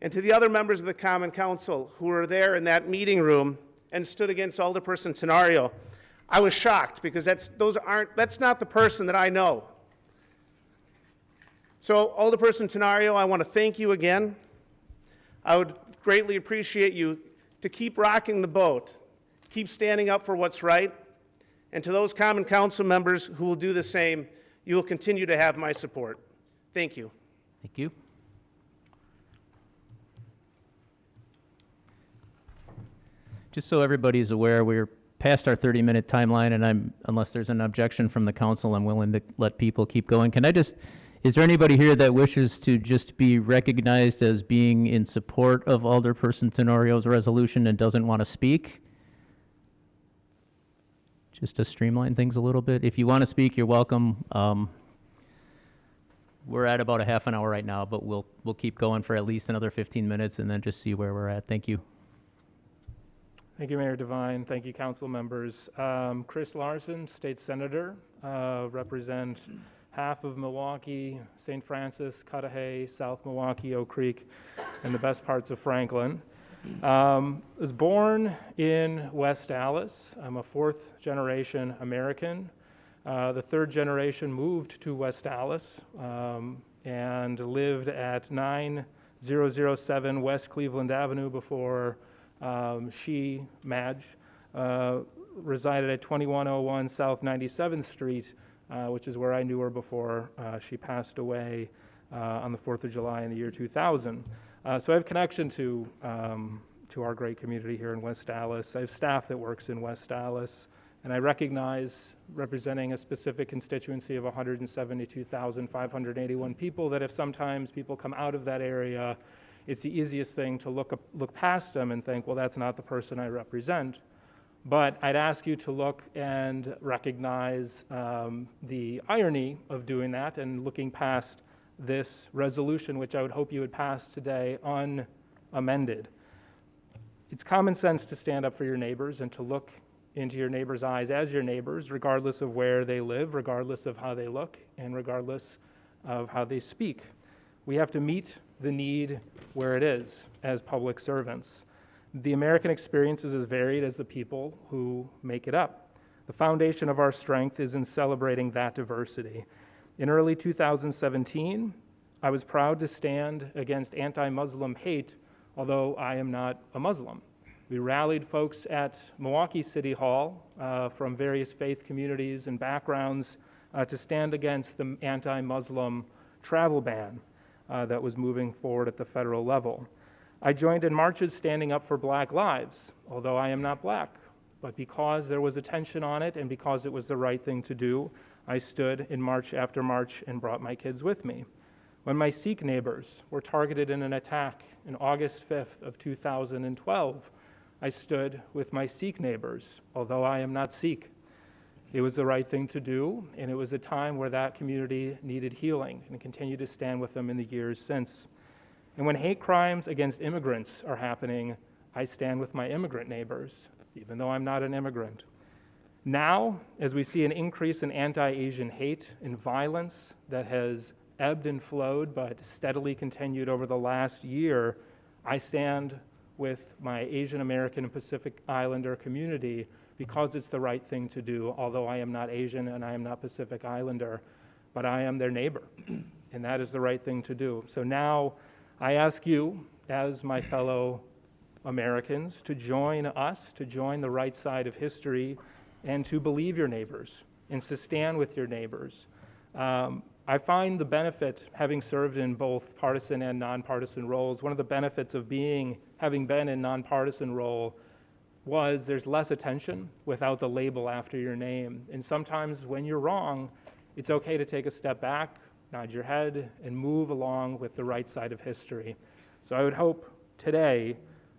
And to the other members of the Common Council who were there in that meeting room and stood against Alderperson Tenario, I was shocked, because that's not the person that I know. So Alderperson Tenario, I want to thank you again. I would greatly appreciate you to keep rocking the boat, keep standing up for what's right, And to those Common Council members who will do the same, you will continue to have my support. Thank you. Thank you. Just so everybody's aware, we're past our 30-minute timeline, and unless there's an objection from the council, I'm willing to let people keep going. Is there anybody here that wishes to just be recognized as being in support of Alderperson Tenorio's resolution and doesn't want to speak? Just to streamline things a little bit. If you want to speak, you're welcome. We're at about a half an hour right now, but we'll keep going for at least another 15 minutes and then just see where we're at. Thank you. Thank you, Mayor Devine. Thank you, council members. Chris Larson, state senator, represent half of Milwaukee, St. Francis, Cudahy, South Milwaukee, Oak Creek, and the best parts of Franklin. Was born in West Allis. I'm a fourth generation American. The third generation moved to West Allis and lived at 9007 West Cleveland Avenue before Madge, resided at 2101 South 97th Street, which is where I knew her before she passed away on the 4th of July in the year 2000. So I have connection to our great community here in West Allis. I have staff that works in West Allis, and I recognize, representing a specific constituency of 172,581 people, that if sometimes people come out of that area, it's the easiest thing to look past them and think, well, that's not the person I represent. But I'd ask you to look and recognize the irony of doing that and looking past this resolution, which I would hope you would pass today unamended. It's common sense to stand up for your neighbors and to look into your neighbors' eyes as your neighbors, regardless of where they live, regardless of how they look, and regardless of how they speak. We have to meet the need where it is as public servants. The American experience is as varied as the people who make it up. The foundation of our strength is in celebrating that diversity. In early 2017, I was proud to stand against anti-Muslim hate, although I am not a Muslim. We rallied folks at Milwaukee City Hall from various faith communities and backgrounds to stand against the anti-Muslim travel ban that was moving forward at the federal level. I joined in marches standing up for Black lives, although I am not Black. But because there was attention on it and because it was the right thing to do, I stood in march after march and brought my kids with me. When my Sikh neighbors were targeted in an attack in August 5th of 2012, I stood with my Sikh neighbors, although I am not Sikh. It was the right thing to do, and it was a time where that community needed healing, and continue to stand with them in the years since. And when hate crimes against immigrants are happening, I stand with my immigrant neighbors, even though I'm not an immigrant. Now, as we see an increase in anti-Asian hate and violence that has ebbed and flowed but steadily continued over the last year, I stand with my Asian American and Pacific Islander community because it's the right thing to do, although I am not Asian and I am not Pacific Islander, but I am their neighbor, and that is the right thing to do. So now I ask you, as my fellow Americans, to join us, to join the right side of history, and to believe your neighbors, and to stand with your neighbors. I find the benefit, having served in both partisan and nonpartisan roles, one of the benefits of having been in nonpartisan role was there's less attention without the label after your name. And sometimes when you're wrong, it's okay to take a step back, nod your head, and move along with the right side of history. So I would hope today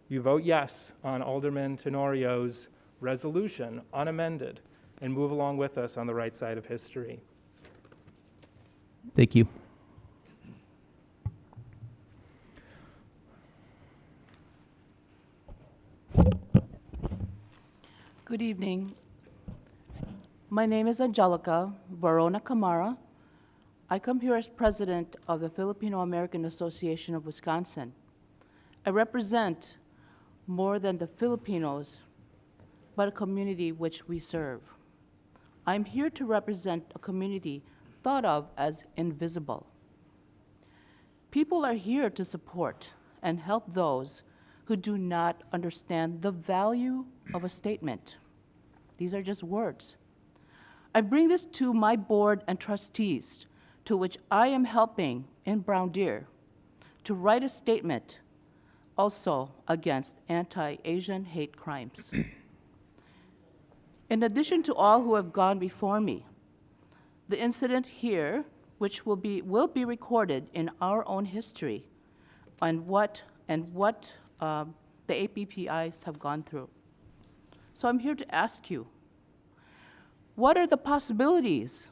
you vote yes on Alderman Tenorio's resolution, unamended, and move along with us on the right side of history. Thank you. Good evening. My name is Angelica Barona Camara. I come here as president of the Filipino American Association of Wisconsin. I represent more than the Filipinos, but a community which we serve. I'm here to represent a community thought of as invisible. People are here to support and help those who do not understand the value of a statement. These are just words. I bring this to my board and trustees, to which I am helping in Brown Deer, to write a statement also against anti-Asian hate crimes. In addition to all who have gone before me, the incident here, which will be recorded in our own history, and what the APPIs have gone through. So I'm here to ask you, what are the possibilities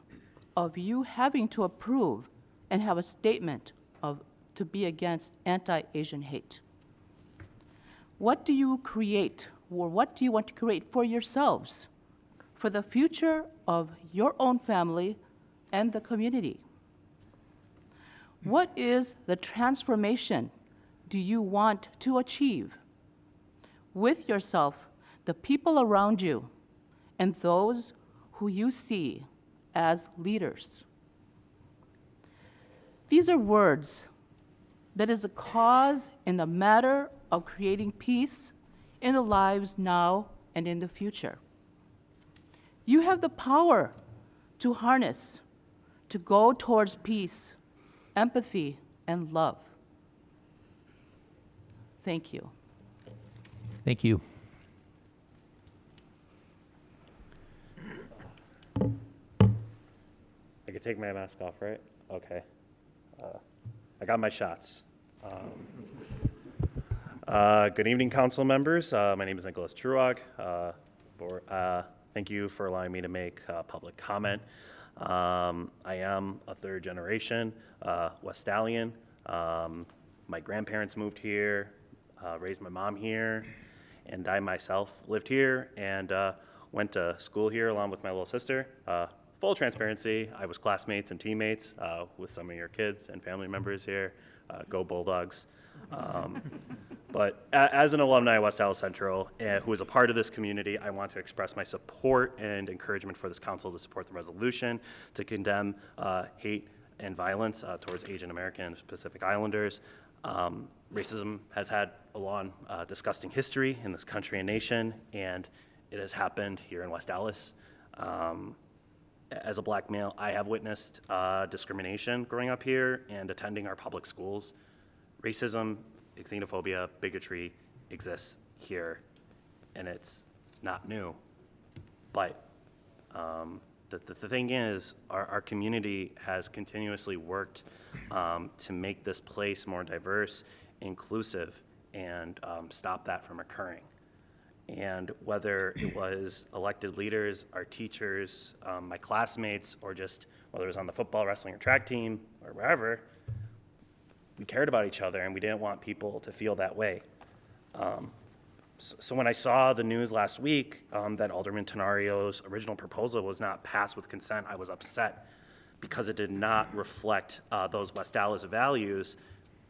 of you having to approve and have a statement to be against anti-Asian hate? What do you create, or what do you want to create for yourselves, for the future of your own family and the community? What is the transformation do you want to achieve with yourself, the people around you, and those who you see as leaders? These are words that is a cause in the matter of creating peace in the lives now and in the future. You have the power to harness, to go towards peace, empathy, and love. Thank you. Thank you. I could take my mask off, right? Okay. I got my shots. Good evening, council members. My name is Nicholas Truog. Thank you for allowing me to make public comment. I am a third generation West Stallion. My grandparents moved here, raised my mom here, and I myself lived here and went to school here along with my little sister. Full transparency, I was classmates and teammates with some of your kids and family members here. Go Bulldogs. But as an alumni of West Allis Central, who is a part of this community, I want to express my support and encouragement for this council to support the resolution to condemn hate and violence towards Asian American and Pacific Islanders. Racism has had a long, disgusting history in this country and nation, and it has happened here in West Allis. As a black male, I have witnessed discrimination growing up here and attending our public schools. Racism, xenophobia, bigotry exists here, and it's not new. But the thing is, our community has continuously worked to make this place more diverse, inclusive, and stop that from occurring. And whether it was elected leaders, our teachers, my classmates, or just whether it was on the football, wrestling, or track team, or wherever, we cared about each other and we didn't want people to feel that way. So when I saw the news last week that Alderman Tenario's original proposal was not passed with consent, I was upset because it did not reflect those West Allis values,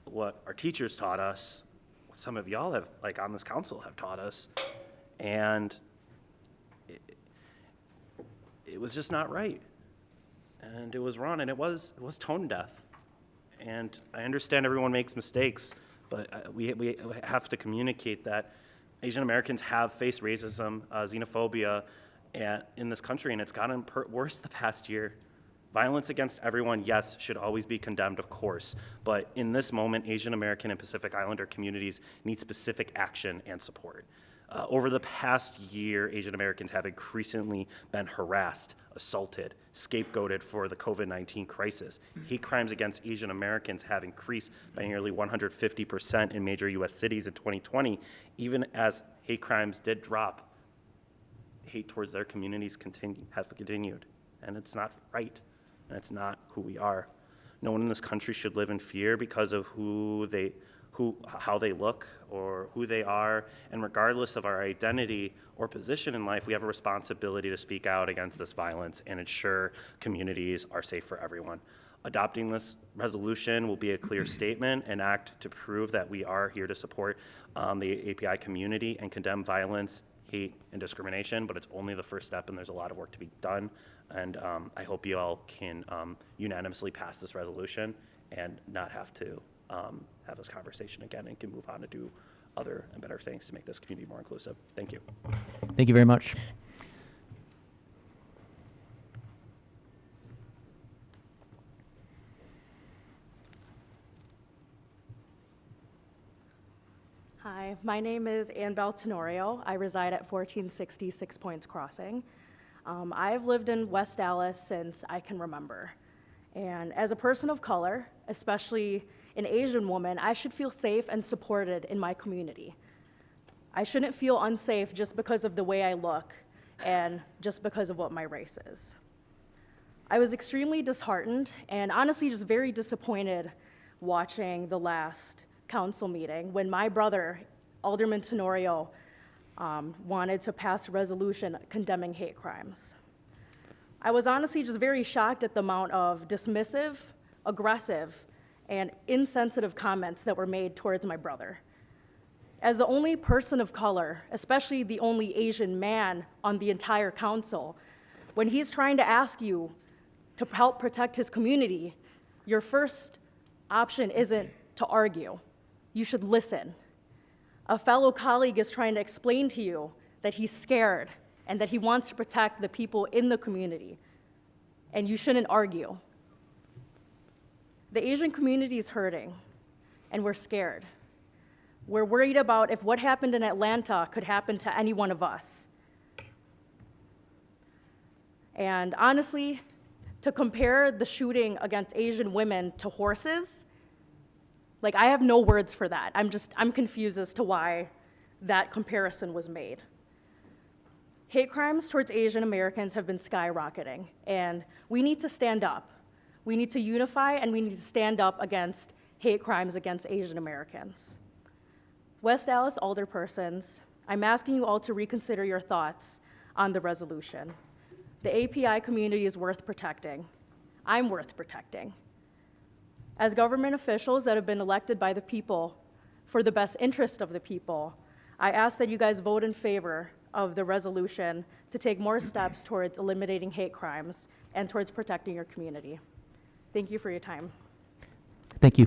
what our teachers taught us, what some of y'all have, like on this council, have taught us. And it was just not right. And it was wrong, and it was tone deaf. And I understand everyone makes mistakes, but we have to communicate that Asian Americans have faced racism, xenophobia in this country, and it's gotten worse the past year. Violence against everyone, yes, should always be condemned, of course, but in this moment, Asian American and Pacific Islander communities need specific action and support. Over the past year, Asian Americans have increasingly been harassed, assaulted, scapegoated for the COVID-19 crisis. Hate crimes against Asian Americans have increased by nearly 150% in major U.S. cities in 2020. Even as hate crimes did drop, hate towards their communities have continued, and it's not right, and it's not who we are. No one in this country should live in fear because of how they look or who they are, and regardless of our identity or position in life, we have a responsibility to speak out against this violence and ensure communities are safe for everyone. Adopting this resolution will be a clear statement and act to prove that we are here to support the API community and condemn violence, hate, and discrimination, but it's only the first step and there's a lot of work to be done. And I hope you all can unanimously pass this resolution and not have to have this conversation again and can move on to do other and better things to make this community more inclusive. Thank you. Thank you very much. My name is Annabelle Tenorio. I reside at 1460 Six Points Crossing. I've lived in West Allis since I can remember. And as a person of color, especially an Asian woman, I should feel safe and supported in my community. I shouldn't feel unsafe just because of the way I look and just because of what my race is. I was extremely disheartened and honestly just very disappointed watching the last council meeting when my brother, Alderman Tenorio, wanted to pass a resolution condemning hate crimes. I was honestly just very shocked at the amount of dismissive, aggressive, and insensitive comments that were made towards my brother. As the only person of color, especially the only Asian man on the entire council, when he's trying to ask you to help protect his community, your first option isn't to argue. You should listen. A fellow colleague is trying to explain to you that he's scared and that he wants to protect the people in the community, and you shouldn't argue. The Asian community is hurting, and we're scared. We're worried about if what happened in Atlanta could happen to any one of us. And honestly, to compare the shooting against Asian women to horses, like, I have no words for that. I'm confused as to why that comparison was made. Hate crimes towards Asian Americans have been skyrocketing, and we need to stand up. We need to unify, and we need to stand up against hate crimes against Asian Americans. West Allis alderpersons, I'm asking you all to reconsider your thoughts on the resolution. The API community is worth protecting. I'm worth protecting. As government officials that have been elected by the people for the best interest of the people, I ask that you guys vote in favor of the resolution to take more steps towards eliminating hate crimes and towards protecting your community. Thank you for your time. Thank you.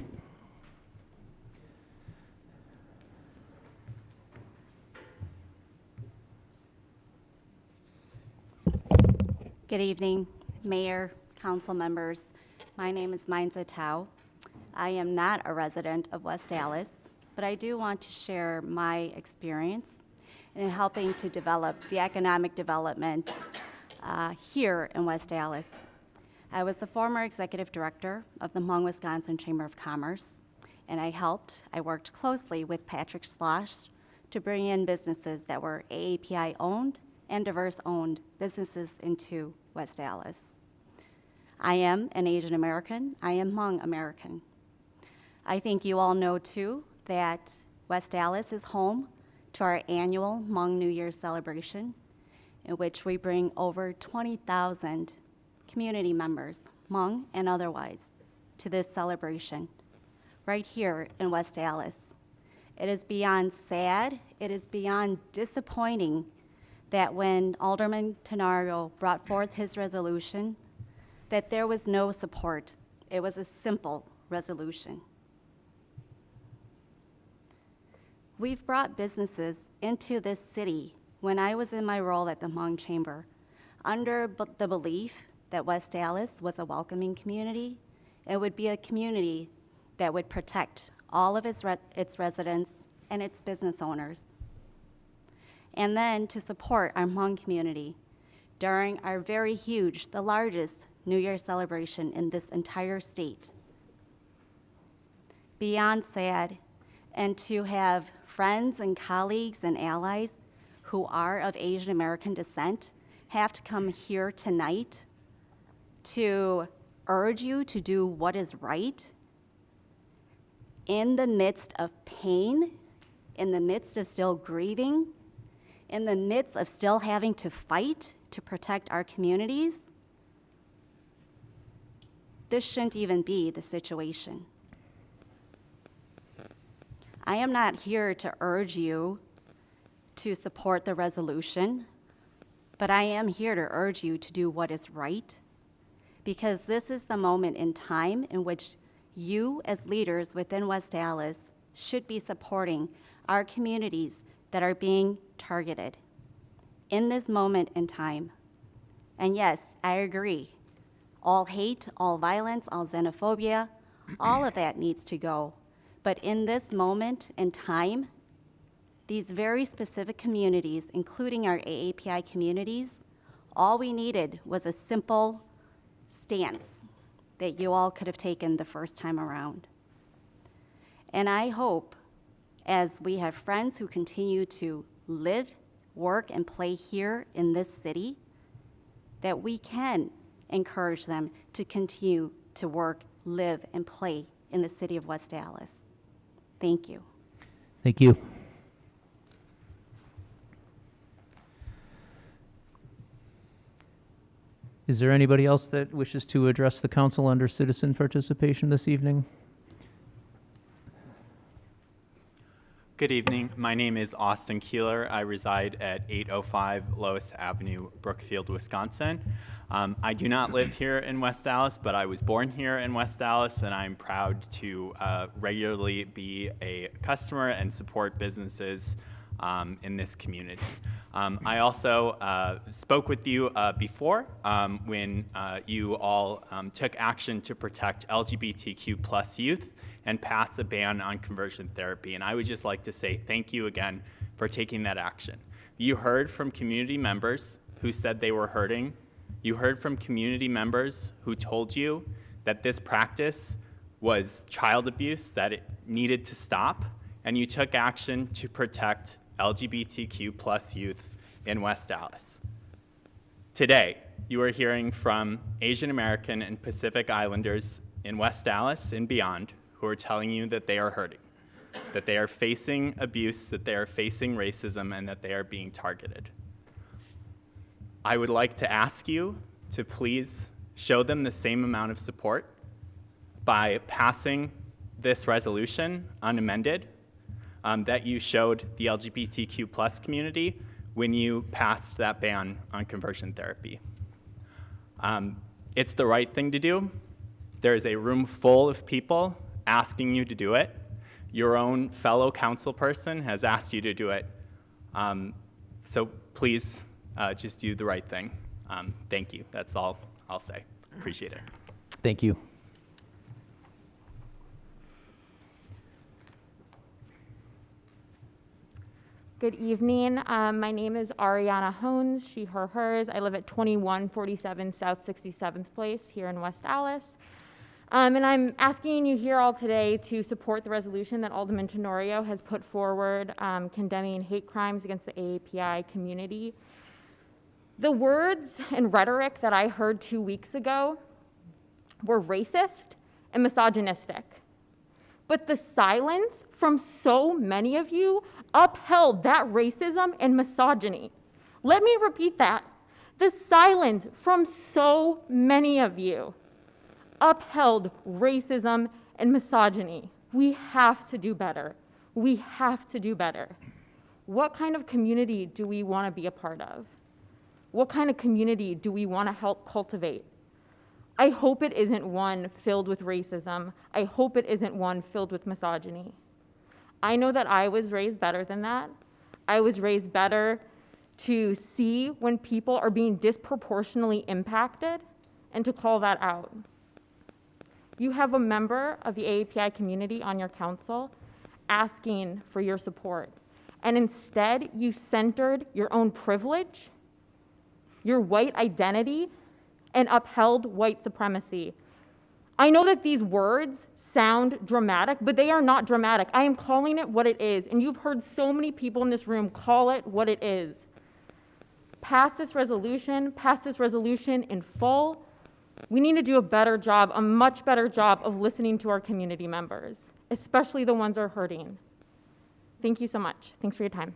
Good evening, Mayor, council members. My name is Mainza Tao. I am not a resident of West Allis, but I do want to share my experience in helping to develop the economic development here in West Allis. I was the former executive director of the Hmong, Wisconsin Chamber of Commerce, and I worked closely with Patrick Slosh to bring in businesses that were AAPI owned and diverse owned businesses into West Allis. I am an Asian American. I am Hmong American. I think you all know too that West Allis is home to our annual Hmong New Year celebration, in which we bring over 20,000 community members, Hmong and otherwise, to this celebration right here in West Allis. It is beyond sad, it is beyond disappointing that when Alderman Tenorio brought forth his resolution, that there was no support. It was a simple resolution. We've brought businesses into this city when I was in my role at the Hmong Chamber under the belief that West Allis was a welcoming community. It would be a community that would protect all of its residents and its business owners. And then to support our Hmong community during our very huge, the largest New Year celebration in this entire state. Beyond sad, and to have friends and colleagues and allies who are of Asian American descent have to come here tonight to urge you to do what is right in the midst of pain, in the midst of still grieving, in the midst of still having to fight to protect our communities. This shouldn't even be the situation. I am not here to urge you to support the resolution, but I am here to urge you to do what is right, because this is the moment in time in which you, as leaders within West Allis, should be supporting our communities that are being targeted in this moment in time. And yes, I agree. All hate, all violence, all xenophobia, all of that needs to go. But in this moment in time, these very specific communities, including our AAPI communities, all we needed was a simple stance that you all could have taken the first time around. And I hope, as we have friends who continue to live, work, and play here in this city, that we can encourage them to continue to work, live, and play in the city of West Allis. Thank you. Thank you. Is there anybody else that wishes to address the council under citizen participation this evening? Good evening. My name is Austin Keeler. I reside at 805 Lois Avenue, Brookfield, Wisconsin. I do not live here in West Allis, but I was born here in West Allis, and I'm proud to regularly be a customer and support businesses in this community. I also spoke with you before when you all took action to protect LGBTQ plus youth and pass a ban on conversion therapy. And I would just like to say thank you again for taking that action. You heard from community members who said they were hurting. You heard from community members who told you that this practice was child abuse, that it needed to stop, and you took action to protect LGBTQ plus youth in West Allis. Today, you are hearing from Asian American and Pacific Islanders in West Allis and beyond who are telling you that they are hurting, that they are facing abuse, that they are facing racism, and that they are being targeted. I would like to ask you to please show them the same amount of support by passing this resolution unamended that you showed the LGBTQ plus community when you passed that ban on conversion therapy. It's the right thing to do. There is a room full of people asking you to do it. Your own fellow council person has asked you to do it. So please just do the right thing. Thank you. That's all I'll say. Appreciate it. Thank you. Good evening. My name is Ariana Hones, she, her, hers. I live at 2147 South 67th Place here in West Allis. And I'm asking you here all today to support the resolution that Alderman Tenorio has put forward condemning hate crimes against the AAPI community. The words and rhetoric that I heard 2 weeks ago were racist and misogynistic. But the silence from so many of you upheld that racism and misogyny. Let me repeat that. The silence from so many of you upheld racism and misogyny. We have to do better. We have to do better. What kind of community do we want to be a part of? What kind of community do we want to help cultivate? I hope it isn't one filled with racism. I hope it isn't one filled with misogyny. I know that I was raised better than that. I was raised better to see when people are being disproportionately impacted and to call that out. You have a member of the AAPI community on your council asking for your support, and instead you centered your own privilege, your white identity, and upheld white supremacy. I know that these words sound dramatic, but they are not dramatic. I am calling it what it is, and you've heard so many people in this room call it what it is. Pass this resolution in full. We need to do a better job, a much better job of listening to our community members, especially the ones who are hurting. Thank you so much. Thanks for your time.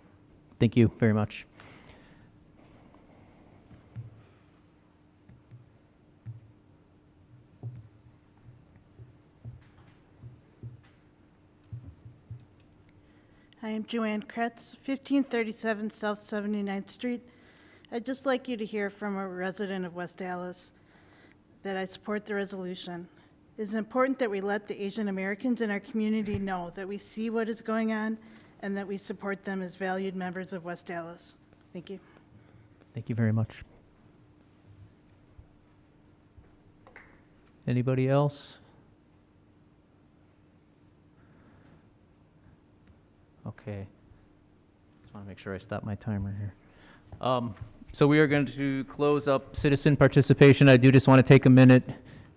Thank you very much. I am Joanne Kretz, 1537 South 79th Street. I'd just like you to hear from a resident of West Allis that I support the resolution. It is important that we let the Asian Americans in our community know that we see what is going on and that we support them as valued members of West Allis. Thank you. Thank you very much. Anybody else? Okay. want to make sure I stop my timer here. So we are going to close up citizen participation. I do just want to take a minute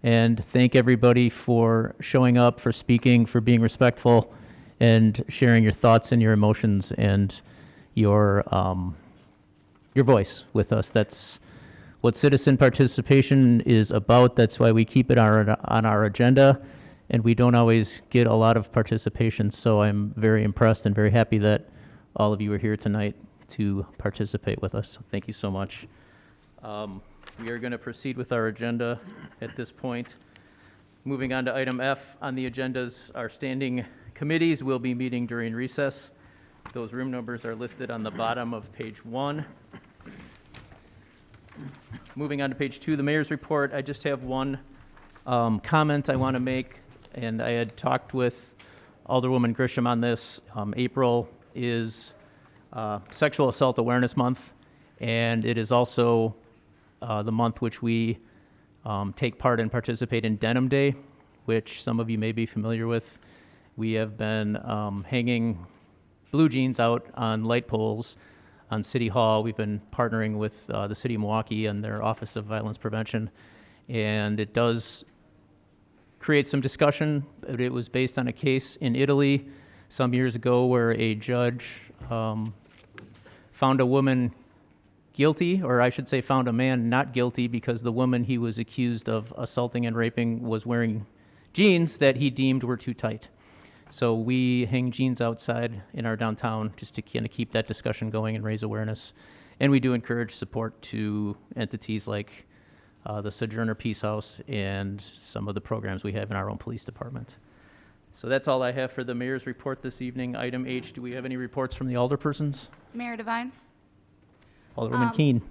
and thank everybody for showing up, for speaking, for being respectful, and sharing your thoughts and your emotions and your voice with us. That's what citizen participation is about. That's why we keep it on our agenda, and we don't always get a lot of participation. So I'm very impressed and very happy that all of you are here tonight to participate with us. So thank you so much. We are going to proceed with our agenda at this point. Moving on to item F on the agendas, our standing committees will be meeting during recess. Those room numbers are listed on the bottom of page 1. Moving on to page 2, the mayor's report. I just have one comment I want to make, and I had talked with Alderwoman Grisham on this. April is Sexual Assault Awareness Month, and it is also the month which we take part and participate in Denim Day, which some of you may be familiar with. We have been hanging blue jeans out on light poles on City Hall. We've been partnering with the City of Milwaukee and their Office of Violence Prevention, and it does create some discussion. It was based on a case in Italy some years ago where a judge found a woman guilty, or I should say found a man not guilty, because the woman he was accused of assaulting and raping was wearing jeans that he deemed were too tight. So we hang jeans outside in our downtown just to kind of keep that discussion going and raise awareness. And we do encourage support to entities like the Sojourner Peace House and some of the programs we have in our own police department. So that's all I have for the mayor's report this evening. Item H, do we have any reports from the alderpersons? Mayor Devine? Alderwoman Keene.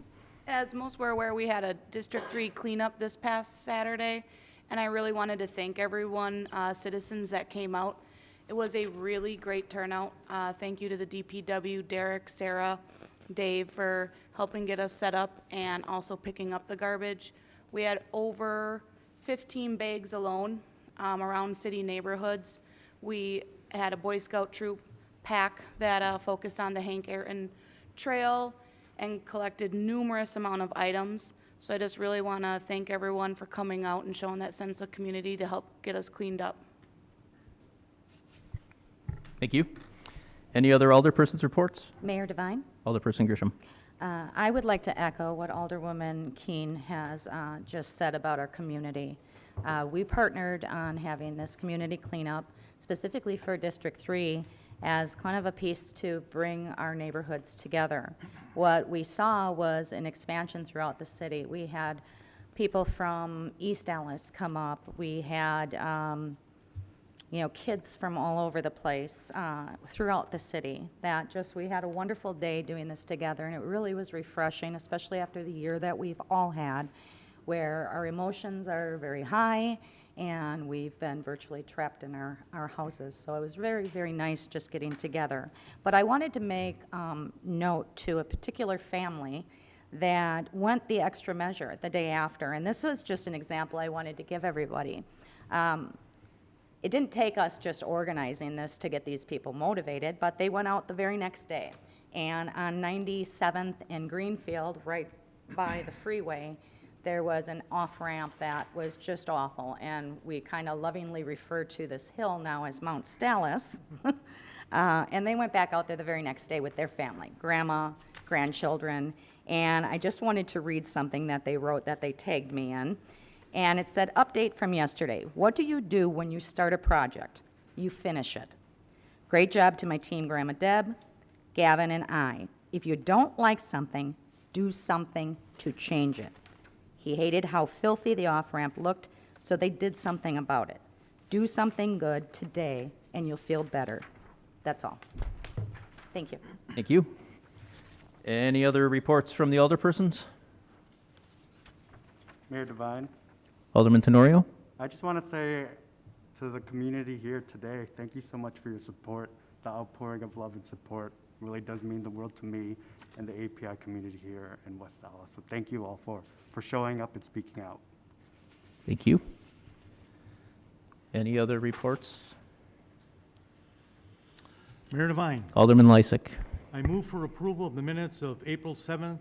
As most were aware, we had a District 3 cleanup this past Saturday, and I really wanted to thank everyone, citizens that came out. It was a really great turnout. Thank you to the DPW, Derek, Sarah, Dave for helping get us set up and also picking up the garbage. We had over 15 bags alone around city neighborhoods. We had a Boy Scout troop pack that focused on the Hank Ayrton Trail and collected numerous amount of items. So I just really want to thank everyone for coming out and showing that sense of community to help get us cleaned up. Thank you. Any other alderpersons' reports? Mayor Devine? Alderperson Grisham. I would like to echo what Alderwoman Keene has just said about our community. We partnered on having this community cleanup specifically for District 3 as kind of a piece to bring our neighborhoods together. What we saw was an expansion throughout the city. We had people from East Allis come up. We had kids from all over the place throughout the city. We had a wonderful day doing this together, and it really was refreshing, especially after the year that we've all had, where our emotions are very high, and we've been virtually trapped in our houses. So it was very, very nice just getting together. But I wanted to make note to a particular family that went the extra measure the day after, and this was just an example I wanted to give everybody. It didn't take us just organizing this to get these people motivated, but they went out the very next day. And on 97th and Greenfield, right by the freeway, there was an off-ramp that was just awful. And we kind of lovingly refer to this hill now as Mount Stallis. And they went back out there the very next day with their family, grandma, grandchildren. And I just wanted to read something that they wrote that they tagged me in. And it said, update from yesterday. What do you do when you start a project? You finish it. Great job to my team, Grandma Deb, Gavin, and I. If you don't like something, do something to change it. He hated how filthy the off-ramp looked, so they did something about it. Do something good today, and you'll feel better. That's all. Thank you. Thank you. Any other reports from the alderpersons? Mayor Devine? Alderman Tenorio? I just want to say to the community here today, thank you so much for your support. The outpouring of love and support really does mean the world to me and the API community here in West Allis. So thank you all for showing up and speaking out. Thank you. Any other reports? Mayor Devine. Alderman Lysick. I move for approval of the minutes of April 7th,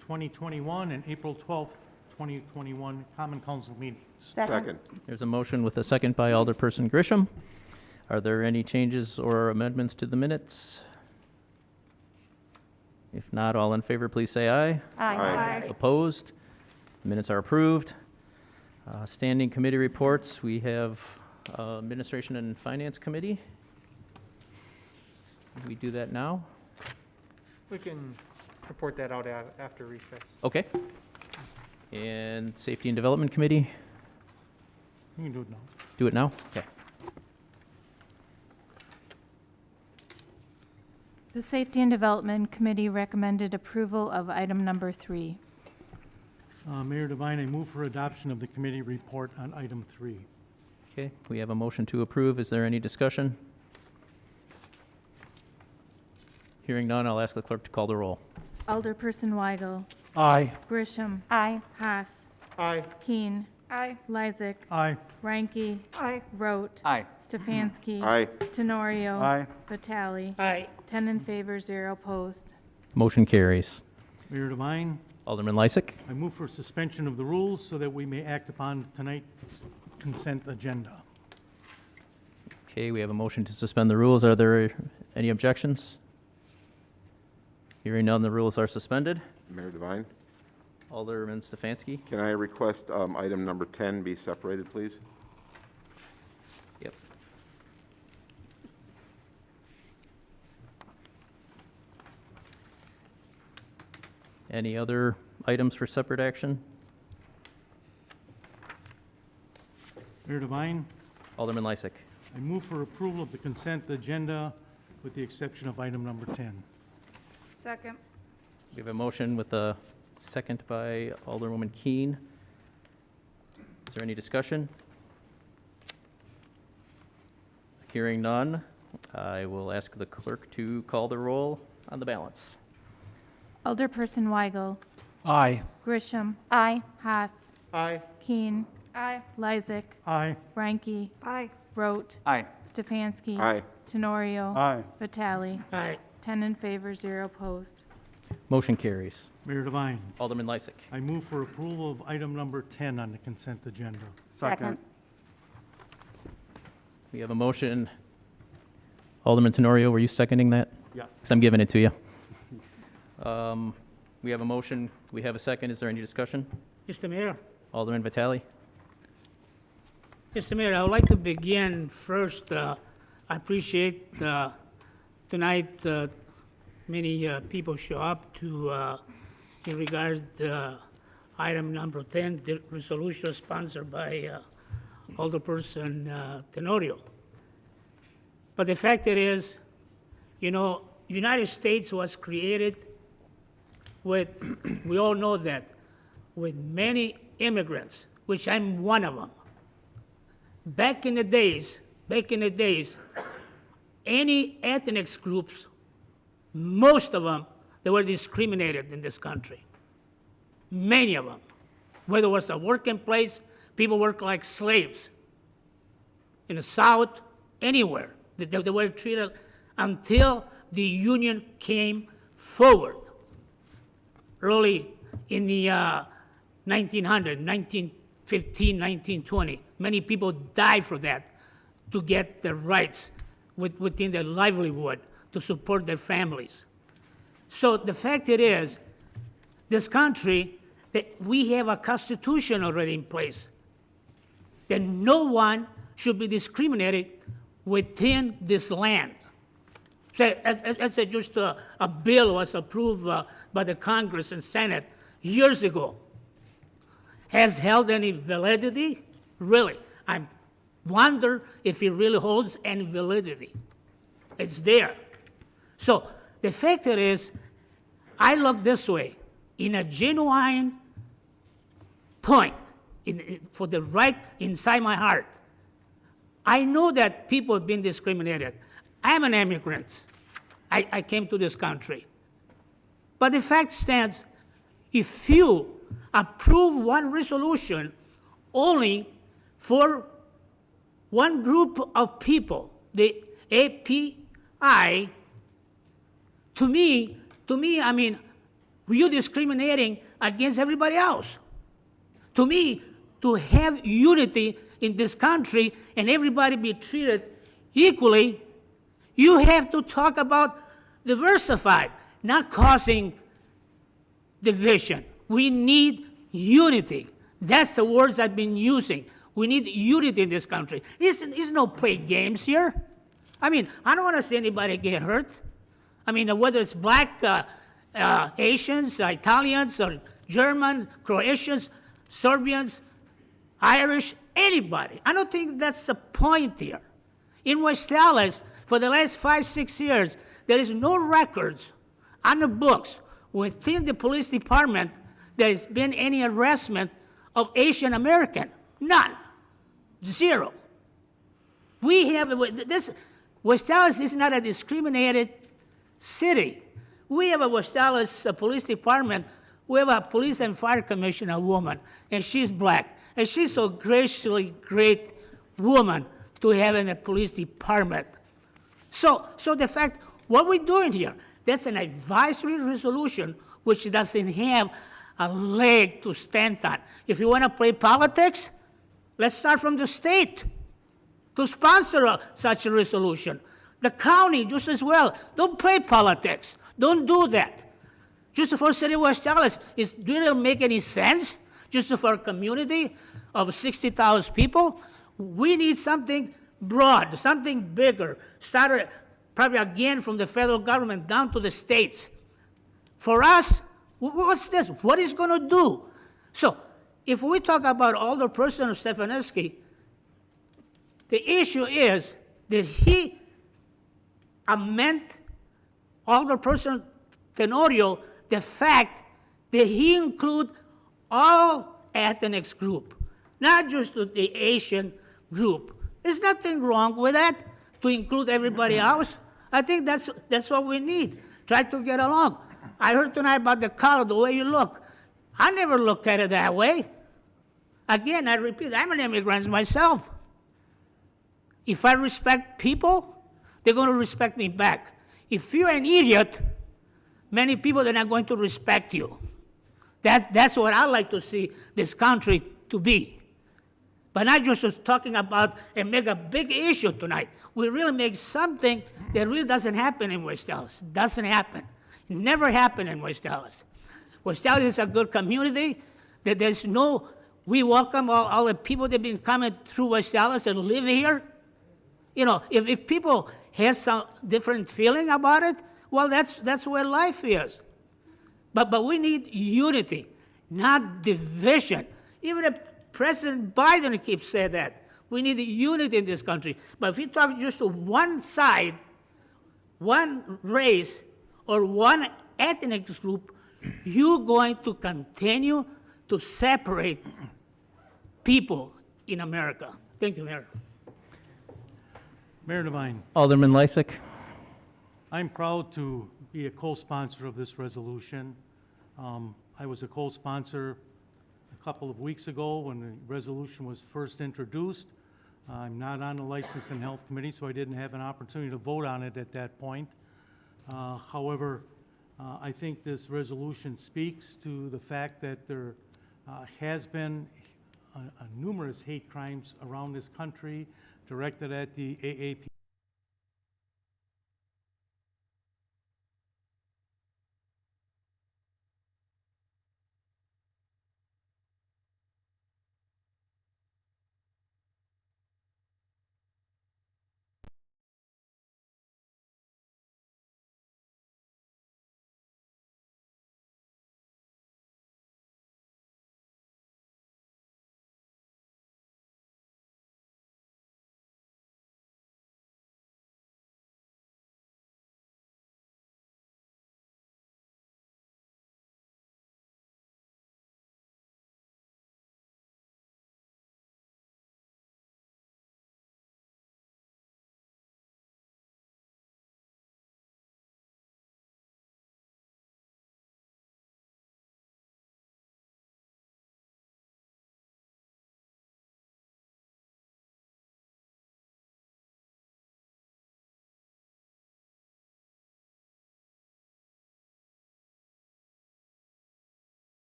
2021 and April 12th, 2021 Common Council meetings. Second. There's a motion with a second by Alderperson Grisham. Are there any changes or amendments to the minutes? If not, all in favor, please say aye. Aye. Opposed? Minutes are approved. Standing committee reports, we have Administration and Finance Committee. We do that now? We can report that out after recess. Okay. And Safety and Development Committee? You can do it now. Do it now? Okay. The Safety and Development Committee recommended approval of item number 3. Mayor Devine, I move for adoption of the committee report on item 3. Okay, we have a motion to approve. Is there any discussion? Hearing none, I'll ask the clerk to call the roll. Alderperson Weigel. Aye. Grisham. Aye. Haas. Aye. Keen. Aye. Lysick. Aye. Ranky. Aye. Rote. Aye. Stefanski. Aye. Tenorio. Aye. Vitale. Aye. 10 in favor, 0 opposed. Motion carries. Mayor Devine, Alderman Lysick. I move for suspension of the rules so that we may act upon tonight's consent agenda. Okay, we have a motion to suspend the rules. Are there any objections? Hearing none, the rules are suspended. Mayor Devine, Alderman Stefanski. can I request item number 10 be separated, please? Yep. Any other items for separate action? Mayor Devine, Alderman Lysick. I move for approval of the consent agenda with the exception of item number 10. Second. We have a motion with a second by Alderwoman Keene. Is there any discussion? Hearing none, I will ask the clerk to call the roll on the balance. Alderperson Weigel. Aye. Grisham. Aye. Haas. Aye. Keen. Aye. Lysick. Aye. Ranky. Aye. Rote. Aye. Stefanski. Aye. Tenorio. Aye. Vitale. Aye. 10 in favor, 0 opposed. Motion carries. Mayor Devine, Alderman Lysick. I move for approval of item number 10 on the consent agenda. Second. We have a motion. Alderman Tenorio, were you seconding that? Yes. 'Cause I'm giving it to you. We have a motion. We have a second. Is there any discussion? Mr. Mayor, Alderman Vitale. Mr. Mayor, I would like to begin first. I appreciate tonight many people show up to in regard item number 10, the resolution sponsored by Alderperson Tenorio. But the fact it is, you know, United States was created with, we all know that, with many immigrants, which I'm one of them. Back in the days, any ethnic groups, most of them, they were discriminated in this country. Many of them. Whether it was a working place, people worked like slaves. In the South, anywhere. They were treated until the Union came forward. Early in the 1900, 1915, 1920. Many people died for that, to get their rights within their livelihood, to support their families. So the fact it is, this country, that we have a constitution already in place, that no one should be discriminated within this land. So that's just a bill was approved by the Congress and Senate years ago. Has held any validity? Really? I wonder if it really holds any validity. It's there. So the fact is, I look this way, in a genuine point, for the right inside my heart. I know that people have been discriminated. I'm an immigrant. I came to this country. But the fact stands, if you approve one resolution only for one group of people, the API, To me, I mean, you're discriminating against everybody else. To me, to have unity in this country and everybody be treated equally, you have to talk about diversified, not causing division. We need unity. That's the words I've been using. We need unity in this country. It's no play games here. I mean, I don't want to see anybody get hurt. I mean, whether it's black, Asians, Italians, or German, Croatians, Serbians, Irish, anybody. I don't think that's the point here. In West Allis, for the last 5, 6 years, there is no records on the books within the police department there has been any harassment of Asian American. None. Zero. We have, this, West Allis is not a discriminated city. We have a West Allis police department. We have a police and fire commissioner woman, and she's black. And she's a graciously great woman to have in the police department. So the fact, what we're doing here, that's an advisory resolution which doesn't have a leg to stand on. If you want to play politics, let's start from the state to sponsor such a resolution. The county, just as well. Don't play politics. Don't do that. Just for City of West Allis, do it make any sense? Just for a community of 60,000 people? We need something broad, something bigger. Started probably again from the federal government down to the states. For us, what's this? What is going to do? So, if we talk about Alderperson Stefanski, the issue is, did he amend Alderperson Tenorio the fact that he include all ethnic group, not just the Asian group? There's nothing wrong with that, to include everybody else. I think that's what we need. Try to get along. I heard tonight about the color, the way you look. I never look at it that way. Again, I repeat, I'm an immigrant myself. If I respect people, they're going to respect me back. If you're an idiot, many people are not going to respect you. That's what I like to see this country to be. But not just talking about and make a big issue tonight. We really make something that really doesn't happen in West Allis. Doesn't happen. It never happened in West Allis. West Allis is a good community. That there's no, we welcome all the people that have been coming through West Allis and live here. You know, if people have some different feeling about it, well, that's where life is. But we need unity, not division. Even if President Biden keeps saying that, we need unity in this country. But if you talk just to one side, one race, or one ethnic group, you're going to continue to separate people in America. Thank you, Mayor. Mayor Devine. Alderman Lysick. I'm proud to be a co-sponsor of this resolution. I was a co-sponsor a couple of weeks ago when the resolution was first introduced. I'm not on the License and Health Committee, so I didn't have an opportunity to vote on it at that point. However, I think this resolution speaks to the fact that there has been numerous hate crimes around this country directed at the AAP.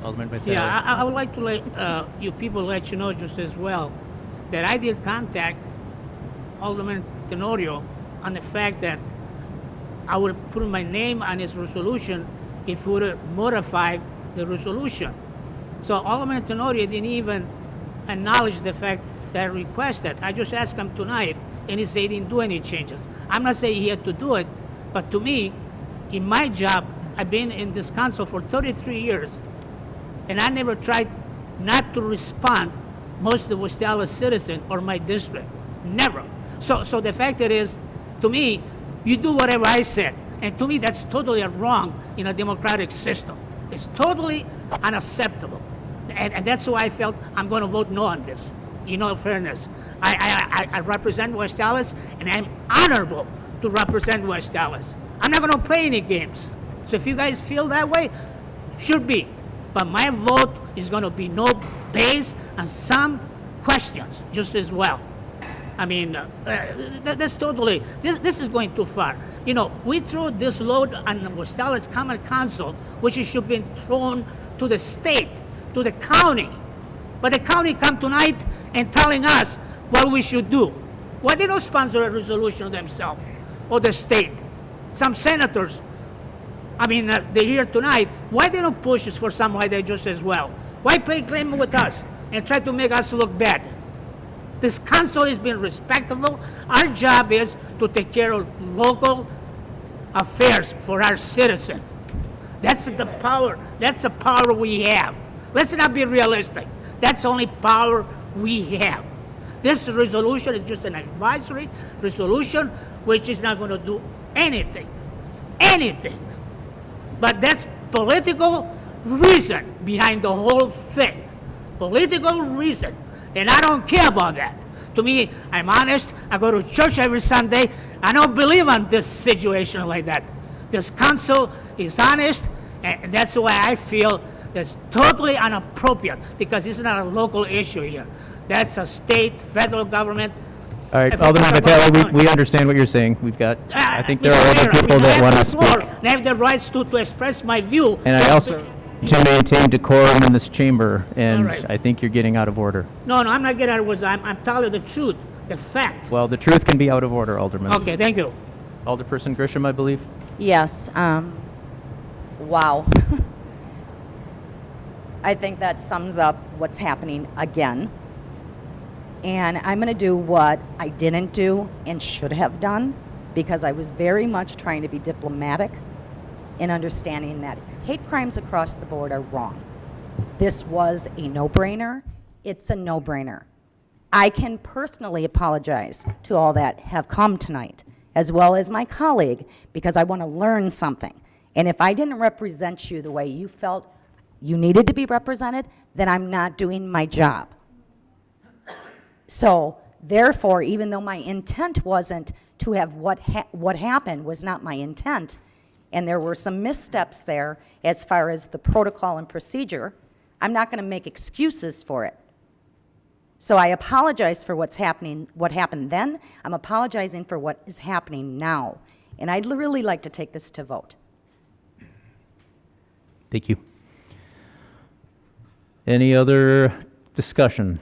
Alderman Vitale. Yeah, I would like to let you people let you know just as well that I did contact Alderman Tenorio on the fact that I would put my name on his resolution if he would have modified the resolution. So Alderman Tenorio didn't even acknowledge the fact that I requested. I just asked him tonight, and he said he didn't do any changes. I'm not saying he had to do it, but to me, in my job, I've been in this council for 33 years, and I never tried not to respond most of the West Allis citizen or my district. Never. So the fact that is, to me, you do whatever I said, and to me that's totally wrong in a democratic system. It's totally unacceptable, and that's why I felt I'm going to vote no on this. In all fairness, I represent West Allis, and I'm honorable to represent West Allis. I'm not going to play any games. So if you guys feel that way, should be. But my vote is going to be no based on some questions just as well. I mean, that's totally, this is going too far. You know, we threw this load on West Allis Common Council, which it should have been thrown to the state, to the county. But the county come tonight and telling us what we should do. Why they don't sponsor a resolution themselves, or the state? Some senators, they're here tonight. Why they don't push us for something like that just as well? Why play claim with us and try to make us look bad? This council has been respectable. Our job is to take care of local affairs for our citizens. That's the power. That's the power we have. Let's not be realistic. That's the only power we have. This resolution is just an advisory resolution, which is not going to do anything. Anything. But that's political reason behind the whole thing. Political reason. And I don't care about that. To me, I'm honest. I go to church every Sunday. I don't believe in this situation like that. This council is honest, and that's why I feel that's totally inappropriate, because it's not a local issue here. That's a state, federal government. All right, Alderman Vitale, we understand what you're saying. We've got, I think there are other people that want to speak. I have the rights to express my view. And I also, to maintain decorum in this chamber, and All right. I think you're getting out of order. No, I'm not getting out of words. I'm telling you the truth, the fact. Well, the truth can be out of order, Alderman. Okay, thank you. Alderperson Grisham, I believe. Yes, wow. I think that sums up what's happening again. And I'm going to do what I didn't do and should have done, because I was very much trying to be diplomatic in understanding that hate crimes across the board are wrong. This was a no-brainer. It's a no-brainer. I can personally apologize to all that have come tonight, as well as my colleague, because I want to learn something. And if I didn't represent you the way you felt you needed to be represented, then I'm not doing my job. So therefore, even though my intent wasn't to have what happened was not my intent, and there were some missteps there as far as the protocol and procedure, I'm not going to make excuses for it. So I apologize for what happened then. I'm apologizing for what is happening now. And I'd really like to take this to vote. Thank you. Any other discussion?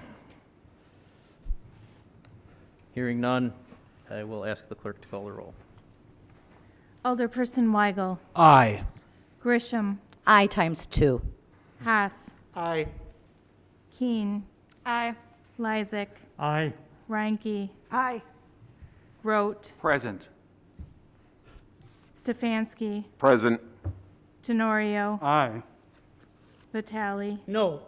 Hearing none, I will ask the clerk to call the roll. Alderperson Weigel. Aye. Grisham. I times 2. Haas. Aye. Keen. Aye. Lysick. Aye. Reinke. Aye. Rote. Present. Stefanski. Present. Tenorio. Aye. Vitale. No.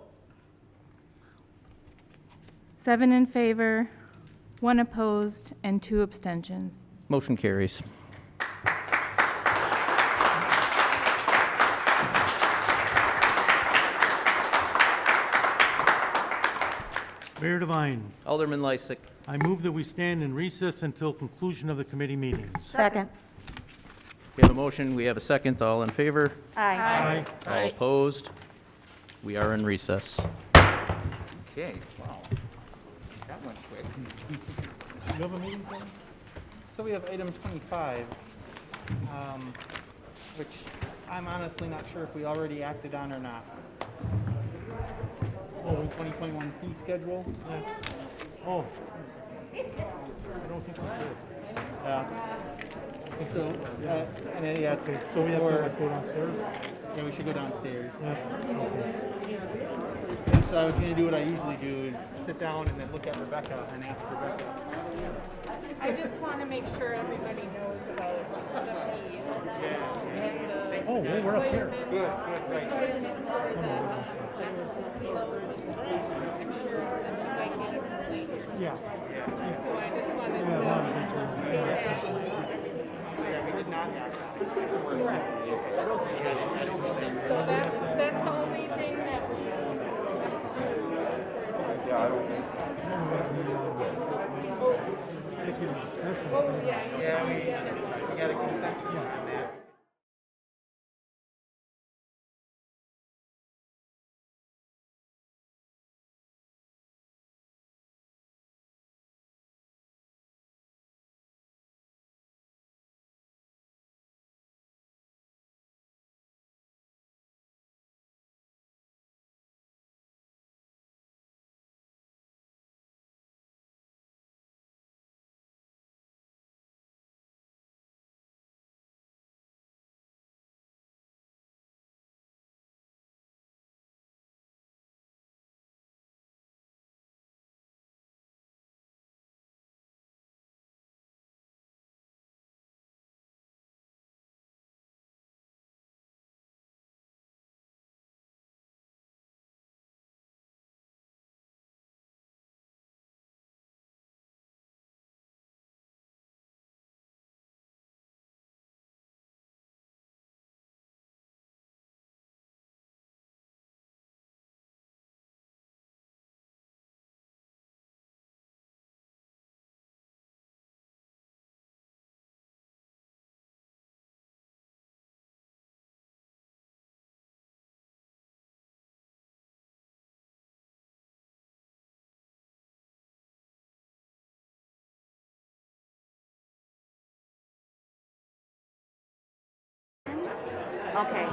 7 in favor, 1 opposed, and 2 abstentions. Motion carries. Mayor Devine. Alderman Lysick. I move that we stand in recess until conclusion of the committee meetings. Second. We have a motion, we have a second. All in favor? Aye. All opposed? We are in recess. Okay, wow. That went quick. You have a meeting, Paul? So we have item 25, which I'm honestly not sure if we already acted on or not. 2021 fee schedule. Oh. I don't think we did. So, and then, yeah, So we have to go downstairs? Yeah, we should go downstairs. Yeah. Okay. And so I was going to do what I usually do is sit down and then look at Rebecca and ask Rebecca. I just want to make sure everybody knows about the fees. Oh, well, we're up here. Good, right. Yeah. So I just wanted Yeah, a lot of to. it's Yeah, we did not have Correct. So that's the only thing that we have to do. Yeah, I don't think Oh, yeah. Yeah, we got a consensus on that. Okay.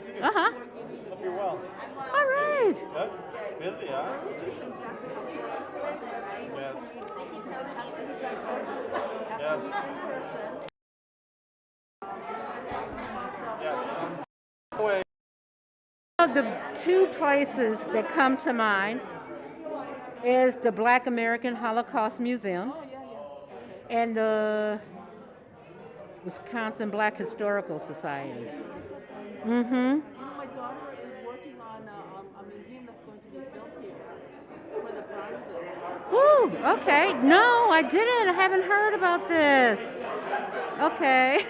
Uh-huh. Hope you're well. All right. Good? Busy, huh? Yes. Yes. The two places that come to mind is the Black American Holocaust Museum and the Wisconsin Black Historical Society. Mm-hmm. You know, my daughter is working on a museum that's going to be built here for the Bronzeville. Woo, okay. No, I didn't. I haven't heard about this. Okay.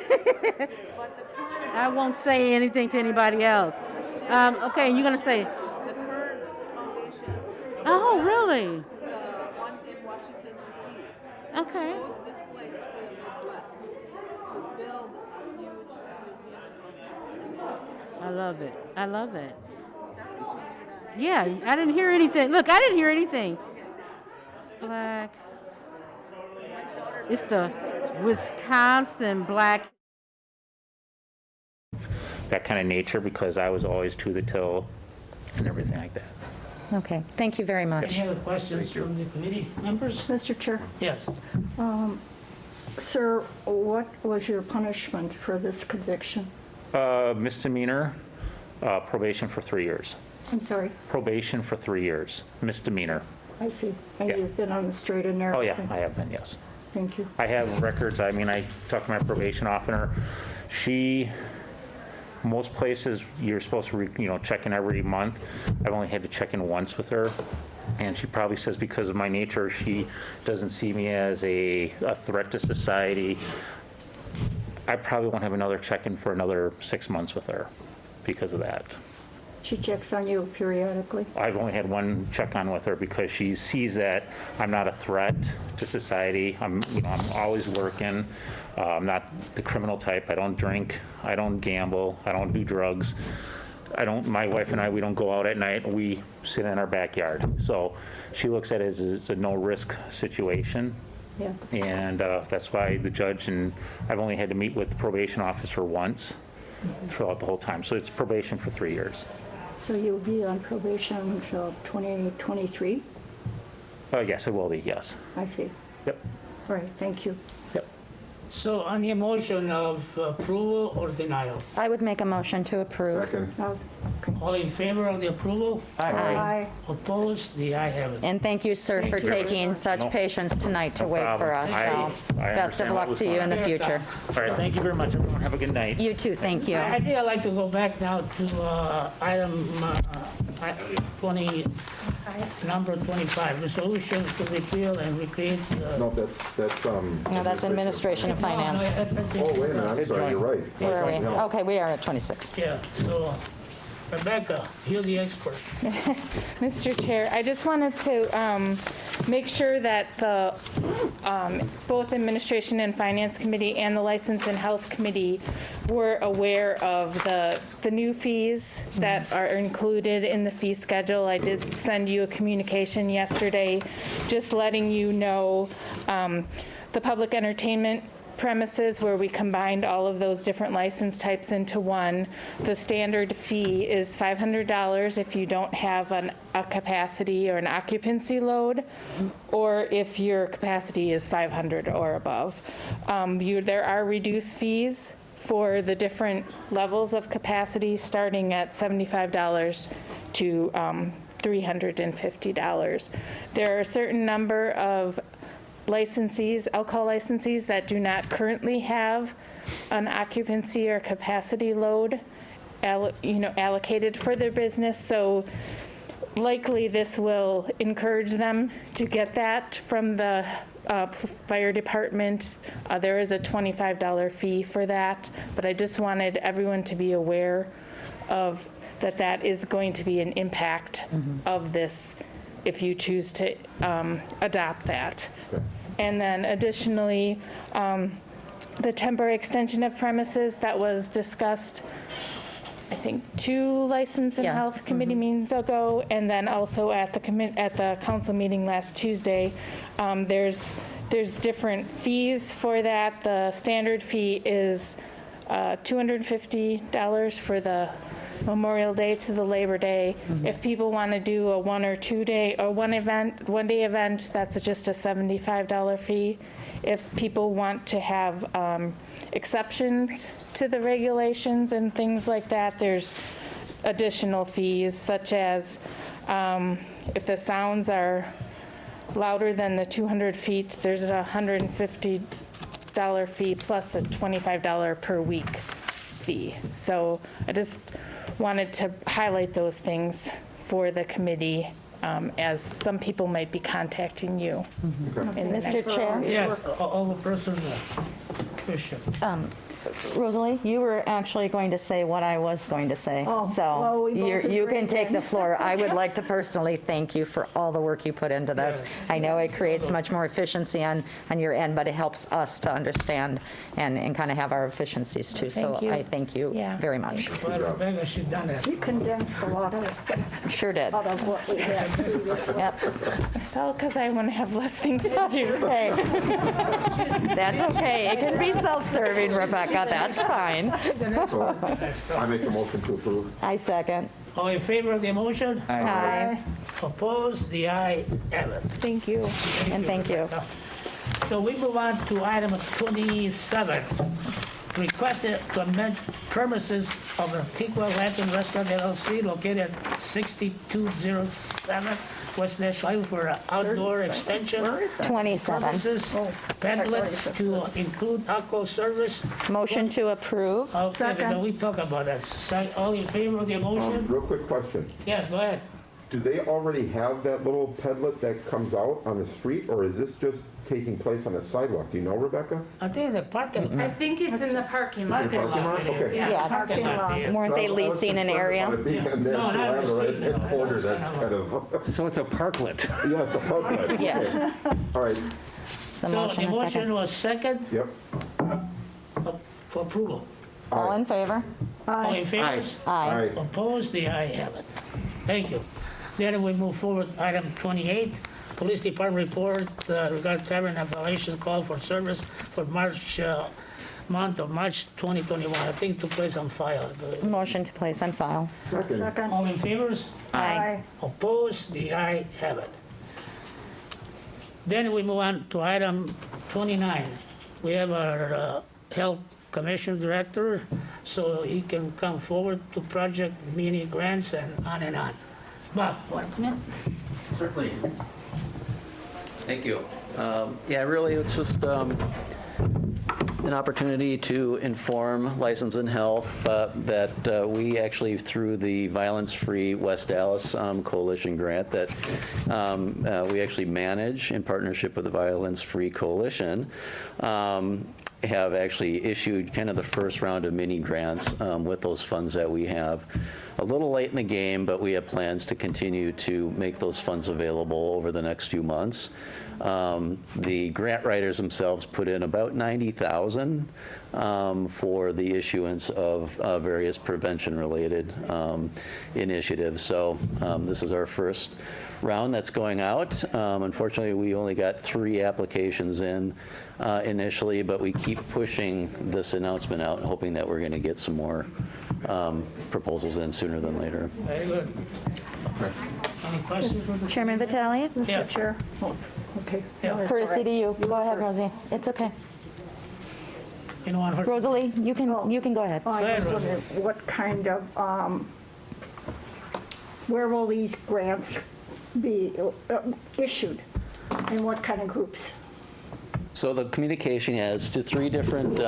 I won't say anything to anybody else. Okay, you're going to say. The current foundation. Oh, really? The one in Washington, D.C. Okay. chose this place for the Midwest to build a huge museum of African I love it. I love it. That's between you and I. Yeah, I didn't hear anything. Look, I didn't hear anything. Black. It's the Wisconsin Black. That kind of nature, because I was always to the till and everything like that. Okay, thank you very much. Any other questions from the committee members? Mr. Chair. Yes. Sir, what was your punishment for this conviction? Misdemeanor, probation for 3 years. I'm sorry. Probation for 3 years, misdemeanor. I see. And Yeah. you've been on the straight and narrow Oh, yeah, since. I have been, yes. Thank you. I have records. I mean, I talked to my probation officer. Most places, you're supposed to, check in every month. I've only had to check in once with her. And she probably says because of my nature, she doesn't see me as a threat to society. I probably won't have another check-in for another 6 months with her because of that. She checks on you periodically? I've only had one check-on with her because she sees that I'm not a threat to society. I'm always working. I'm not the criminal type. I don't drink. I don't gamble. I don't do drugs. My wife and I, we don't go out at night. We sit in our backyard. So she looks at it as a no-risk situation. Yes. And that's why the judge and I've only had to meet with the probation officer once throughout the whole time. So it's probation for 3 years. So you'll be on probation until 2023? Yes, it will be, yes. I see. Yep. All right, thank you. Yep. So on the motion of approval or denial? I would make a motion to approve. Second. All in favor of the approval? Aye. Opposed? The ayes have it. And thank you, sir, for taking such patience tonight to wait for us. So best of luck to you in the future. All right, thank you very much, everyone. Have a good night. You too, thank you. I think I'd like to go back now to item 20, number 25, resolution to repeal and recreate. No, that's. No, that's administration and finance. Oh, wait a minute, I'm sorry, you're right. Where are we? No. Okay, we are at 26. Yeah, so Rebecca, you're the expert. Mr. Chair, I just wanted to make sure that the both Administration and Finance Committee and the License and Health Committee were aware of the new fees that are included in the fee schedule. I did send you a communication yesterday just letting you know the public entertainment premises where we combined all of those different license types into one. The standard fee is $500 if you don't have a capacity or an occupancy load, or if your capacity is 500 or above. There are reduced fees for the different levels of capacity, starting at $75 to $350. There are a certain number of licensees, alcohol licensees, that do not currently have an occupancy or capacity load allocated for their business. So likely this will encourage them to get that from the fire department. There is a $25 fee for that, but I just wanted everyone to be aware of that is going to be an impact of this if you choose to adopt that. Okay. And then additionally, the temporary extension of premises that was discussed, I think, 2 License and Yes. Health Committee meetings ago, and then also at the council meeting last Tuesday. There's different fees for that. The standard fee is $250 for the Memorial Day to the Labor Day. If people want to do a 1 or 2 day, or one day event, that's just a $75 fee. If people want to have exceptions to the regulations and things like that, there's additional fees, such as if the sounds are louder than the 200 feet, there's a $150 fee plus a $25 per week fee. So I just wanted to highlight those things for the committee, as some people might be contacting you. in the Mr. next- Chair? Yes, all the person, Bishop. Rosalie, you were actually going to say what I was going to say. Oh, well, So we both you agree can take then. the floor. I would like to personally thank you for all the work you put into this. I know it creates much more efficiency on your end, but it helps us to understand and kind of have our efficiencies too. So Thank you. I thank you Yeah. very much. Well, Rebecca, she done it. You condensed a lot of Sure did. what we had previously. Yep. It's all because I want to have less things to do. Hey, that's okay. It can be self-serving, Rebecca. That's fine. I make a motion to approve. I second. All in favor of the motion? Aye. Opposed? The aye have it. Thank you. And thank you. So we move on to item 27. Requested to amend premises of Antigua Latin Restaurant LLC located at 6207 West National Highway for an outdoor extension. 27. Purposes, Padlet to include alcohol service. Motion to approve. Okay, but then we talk about that. All in favor of the motion? Real quick question. Yes, go ahead. Do they already have that little pedlet that comes out on the street, or is this just taking place on the sidewalk? Do you know, Rebecca? I think the parking. I think it's in the parking It's in the parking lot? Okay. Yeah. Parking lot. yeah. Weren't they I was leasing an concerned area? about it being a No, not natural the street, no, corner, that's that's kind kind of, So it's a parklet. yeah, it's a parklet. Yes. Okay. All right, So So motion the and motion second. was second yep. for approval. All in favor? All in favor? Aye. Opposed? The aye have it. Thank you. Then we move forward, item 28, Police Department report regarding tavern and violation call for service for month of March 2021. I think took place on file, I believe. Motion to place on file. Second. All in favors? Aye. Opposed? The aye have it. Then we move on to item 29. We have our Health Commission Director, so he can come forward to project mini grants and on and on. Bob, want to come in? Certainly. Thank you. Yeah, really, it's just an opportunity to inform License and Health that we actually, through the Violence-Free West Dallas Coalition grant that we actually manage in partnership with the Violence-Free Coalition, have actually issued kind of the first round of mini grants with those funds that we have. A little late in the game, but we have plans to continue to make those funds available over the next few months. The grant writers themselves put in about $90,000 for the issuance of various prevention-related initiatives. So this is our first round that's going out. Unfortunately, we only got 3 applications in initially, but we keep pushing this announcement out, hoping that we're going to get some more proposals in sooner than later. Very good. Any questions? Chairman Vitale? Yeah. Chair? Oh, okay. Yeah. Courtesy to you. Go ahead, Rosie. It's okay. You don't want her? Rosalie, you can go ahead. I ahead, was Rosie. wondering what kind of, where will these grants be issued? And what kind of groups? So the communication has to 3 different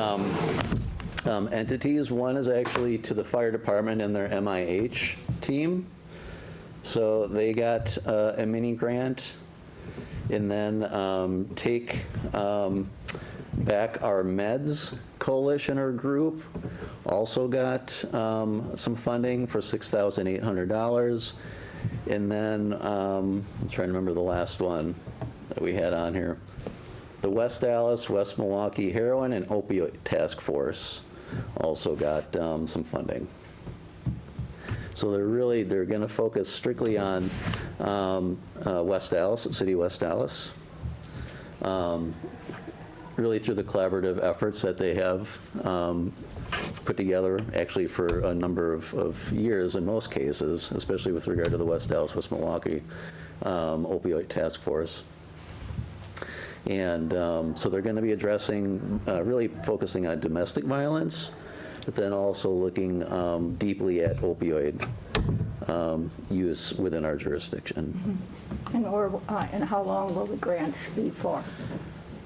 entities. One is actually to the fire department and their MIH team. So they got a mini grant. And then Take Back Our Meds Coalition or group also got some funding for $6,800. And then I'm trying to remember the last one that we had on here. The West Allis, West Milwaukee Heroin and Opioid Task Force also got some funding. So they're going to focus strictly on West Allis, City of West Allis. really through the collaborative efforts that they have put together, actually for a number of years in most cases, especially with regard to the West Dallas, West Milwaukee opioid task force. And so they're going to be addressing, really focusing on domestic violence, but then also looking deeply at opioid use within our jurisdiction. And how long will the grants be for?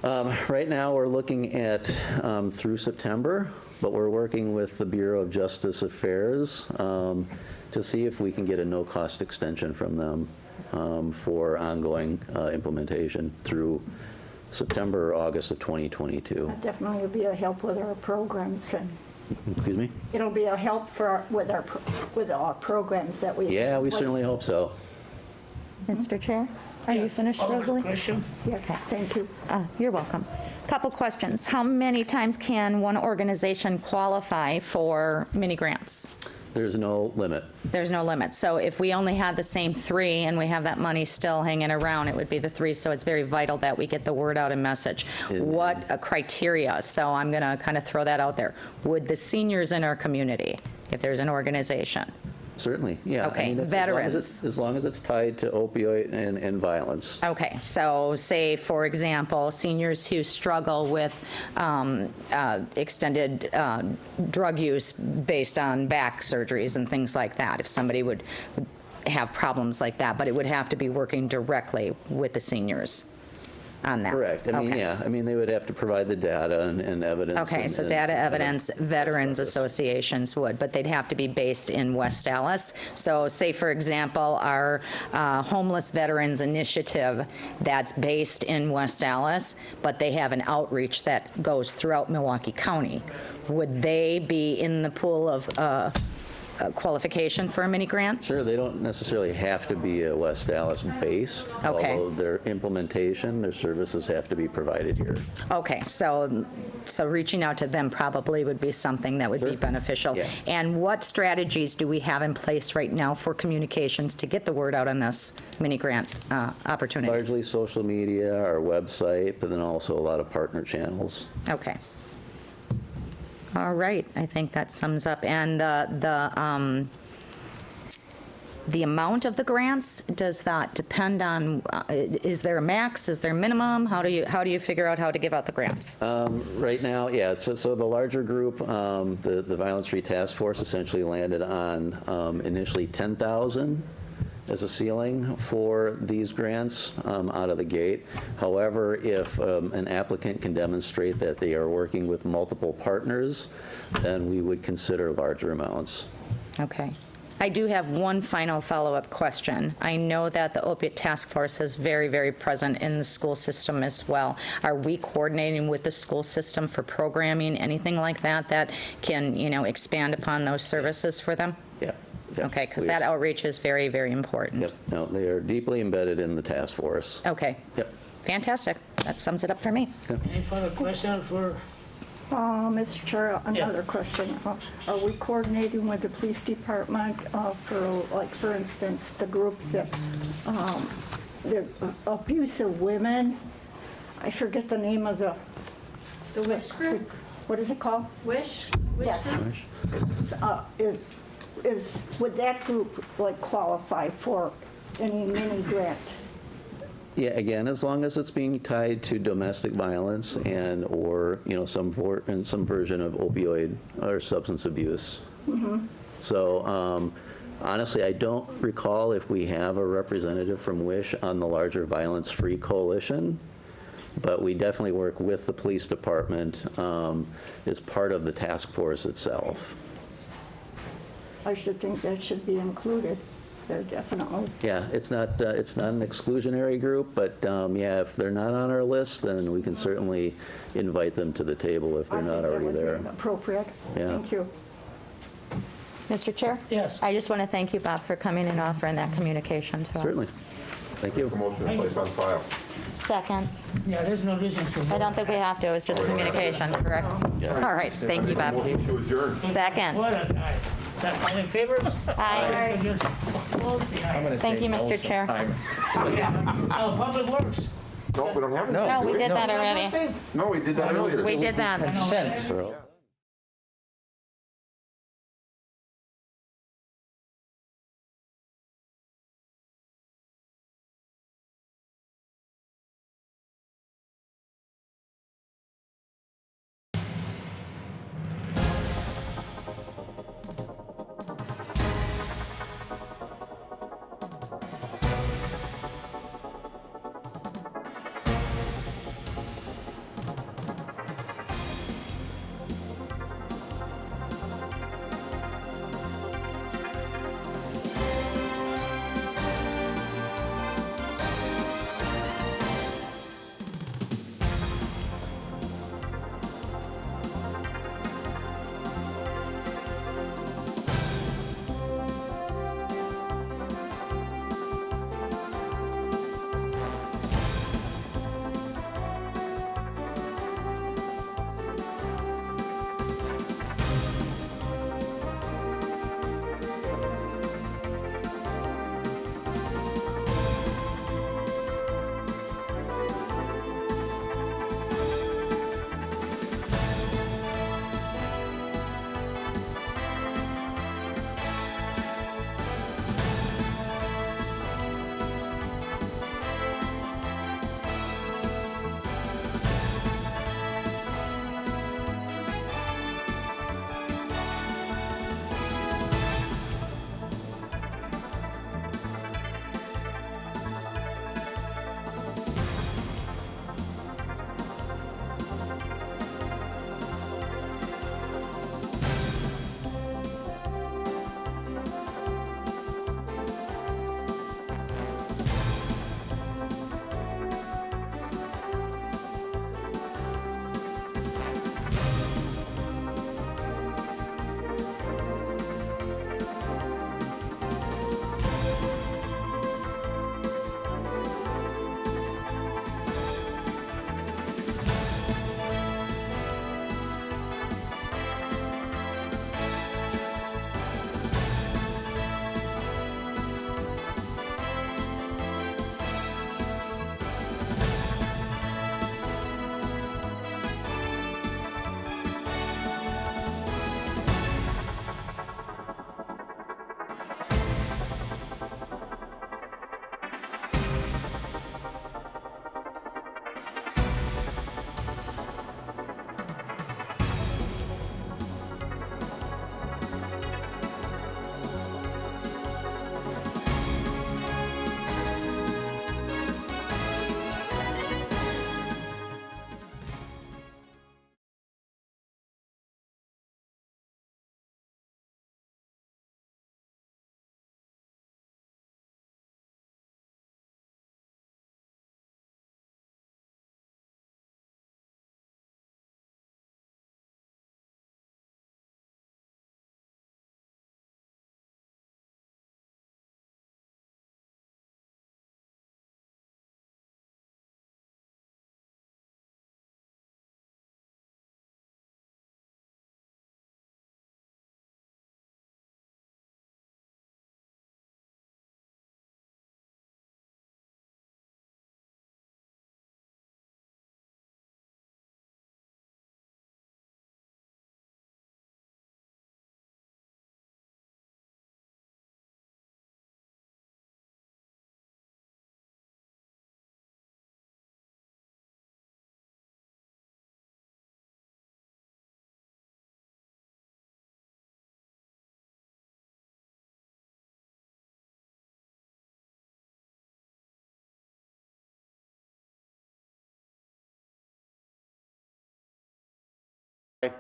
Right now, we're looking at through September, but we're working with the Bureau of Justice Affairs to see if we can get a no-cost extension from them for ongoing implementation through September or August of 2022. Definitely will be a help with our programs, and Excuse me? it'll be a help for with our programs that we. Yeah, we place. certainly hope so. Mr. Chair, are you finished, Rosalie? Yes, thank you. You're welcome. Couple questions. How many times can one organization qualify for mini grants? There's no limit. There's no limit. So if we only had the same 3 and we have that money still hanging around, it would be the 3. So it's very vital that we get the word out and message. What criteria? So I'm going to kind of throw that out there. Would the seniors in our community, if there's an organization? Certainly, yeah. Okay, if- veterans. As long as it's tied to opioid and violence. Okay, so say, for example, seniors who struggle with extended drug use based on back surgeries and things like that, if somebody would have problems like that, but it would have to be working directly with the seniors on that. Correct. I mean, Okay. yeah, I mean, they would have to provide the data and evidence. Okay, so data evidence, veterans associations would, but they'd have to be based in West Allis. So say, for example, our homeless veterans initiative that's based in West Allis, but they have an outreach that goes throughout Milwaukee County. Would they be in the pool of qualification for a mini grant? Sure, they don't necessarily have to be a West Dallas based, Okay. although their implementation, their services have to be provided here. Okay, so reaching out to them probably would be something that would be beneficial. Yeah. And what strategies do we have in place right now for communications to get the word out on this mini grant opportunity? Largely social media, our website, but then also a lot of partner channels. Okay. All right, I think that sums up. And the amount of the grants, does that depend on, is there a max, is there a minimum? How do you figure out how to give out the grants? Right now, yeah, so the larger group, the Violence Free Task Force essentially landed on initially 10,000 as a ceiling for these grants out of the gate. However, if an applicant can demonstrate that they are working with multiple partners, then we would consider larger amounts. Okay. I do have one final follow-up question. I know that the opiate task force is very, very present in the school system as well. Are we coordinating with the school system for programming, anything like that, that can, expand upon those services for them? Yeah. Okay, because that outreach is very, very important. Yep, no, they are deeply embedded in the task force. Okay. Yep. Fantastic. That sums it up for me. Any further questions for? Mr. Chair, another question. Are we coordinating with the police department for instance, the group that, the abuse of women? I forget the name of the Wish group? What is it called? Wish? Yes. Would that group qualify for any mini grant? Yeah, again, as long as it's being tied to domestic violence and or some version of opioid or substance abuse. Mm-hmm. So honestly, I don't recall if we have a representative from WISH on the larger violence-free coalition, but we definitely work with the police department as part of the task force itself. I should think that should be included. There definitely. Yeah, it's not an exclusionary group, but yeah, if they're not on our list, then we can certainly invite them to the table if they're not already there. Appropriate. Yeah. Thank you. Mr. Chair? Yes. I just want to thank you, Bob, for coming and offering that communication to us. Certainly. Thank you. Motion to place on file. Second. Yeah, there's no reason to. I don't think we have to. It's just communication, correct? All right. Thank you, Bob. Motion to adjourn. Second. What a guy. All in favor? Aye. Thank you, Mr. Chair. Oh, Public Works. No, we don't have it. No. No, we did that already. No, we did that earlier. We did that. Consent.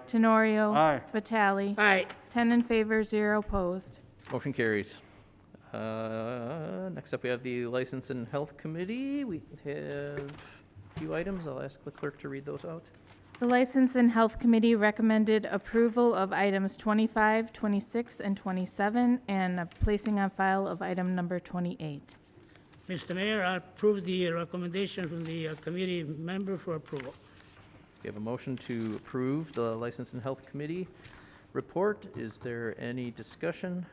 Tenorio. Aye. Vitale. Aye. 10 in favor, 0 opposed. Motion carries. Next up, we have the License and Health Committee. We have a few items. I'll ask the clerk to read those out. The License and Health Committee recommended approval of items 25, 26, and 27, and placing on file of item number 28. Mr. Mayor, I approve the recommendation from the committee member for approval. We have a motion to approve the License and Health Committee report. Is there any discussion?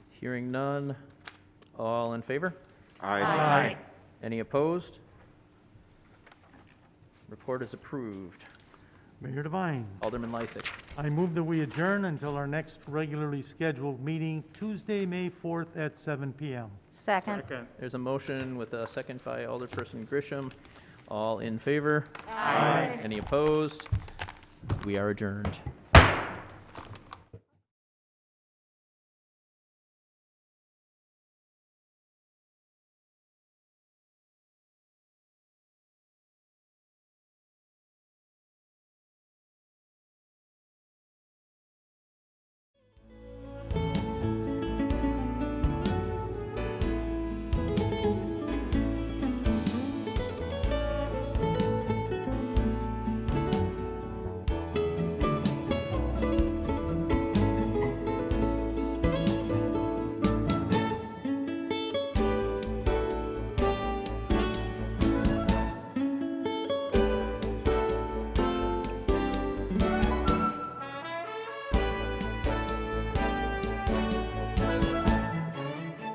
Hearing none. All in favor? Aye. Aye. Any opposed? Report is approved. Mayor Devine, Alderman Lysick. I move that we adjourn until our next regularly scheduled meeting, Tuesday, May 4th at 7 p.m. Second. There's a motion with a second by Alderperson Grisham. All in favor? Aye. Any opposed? We are adjourned.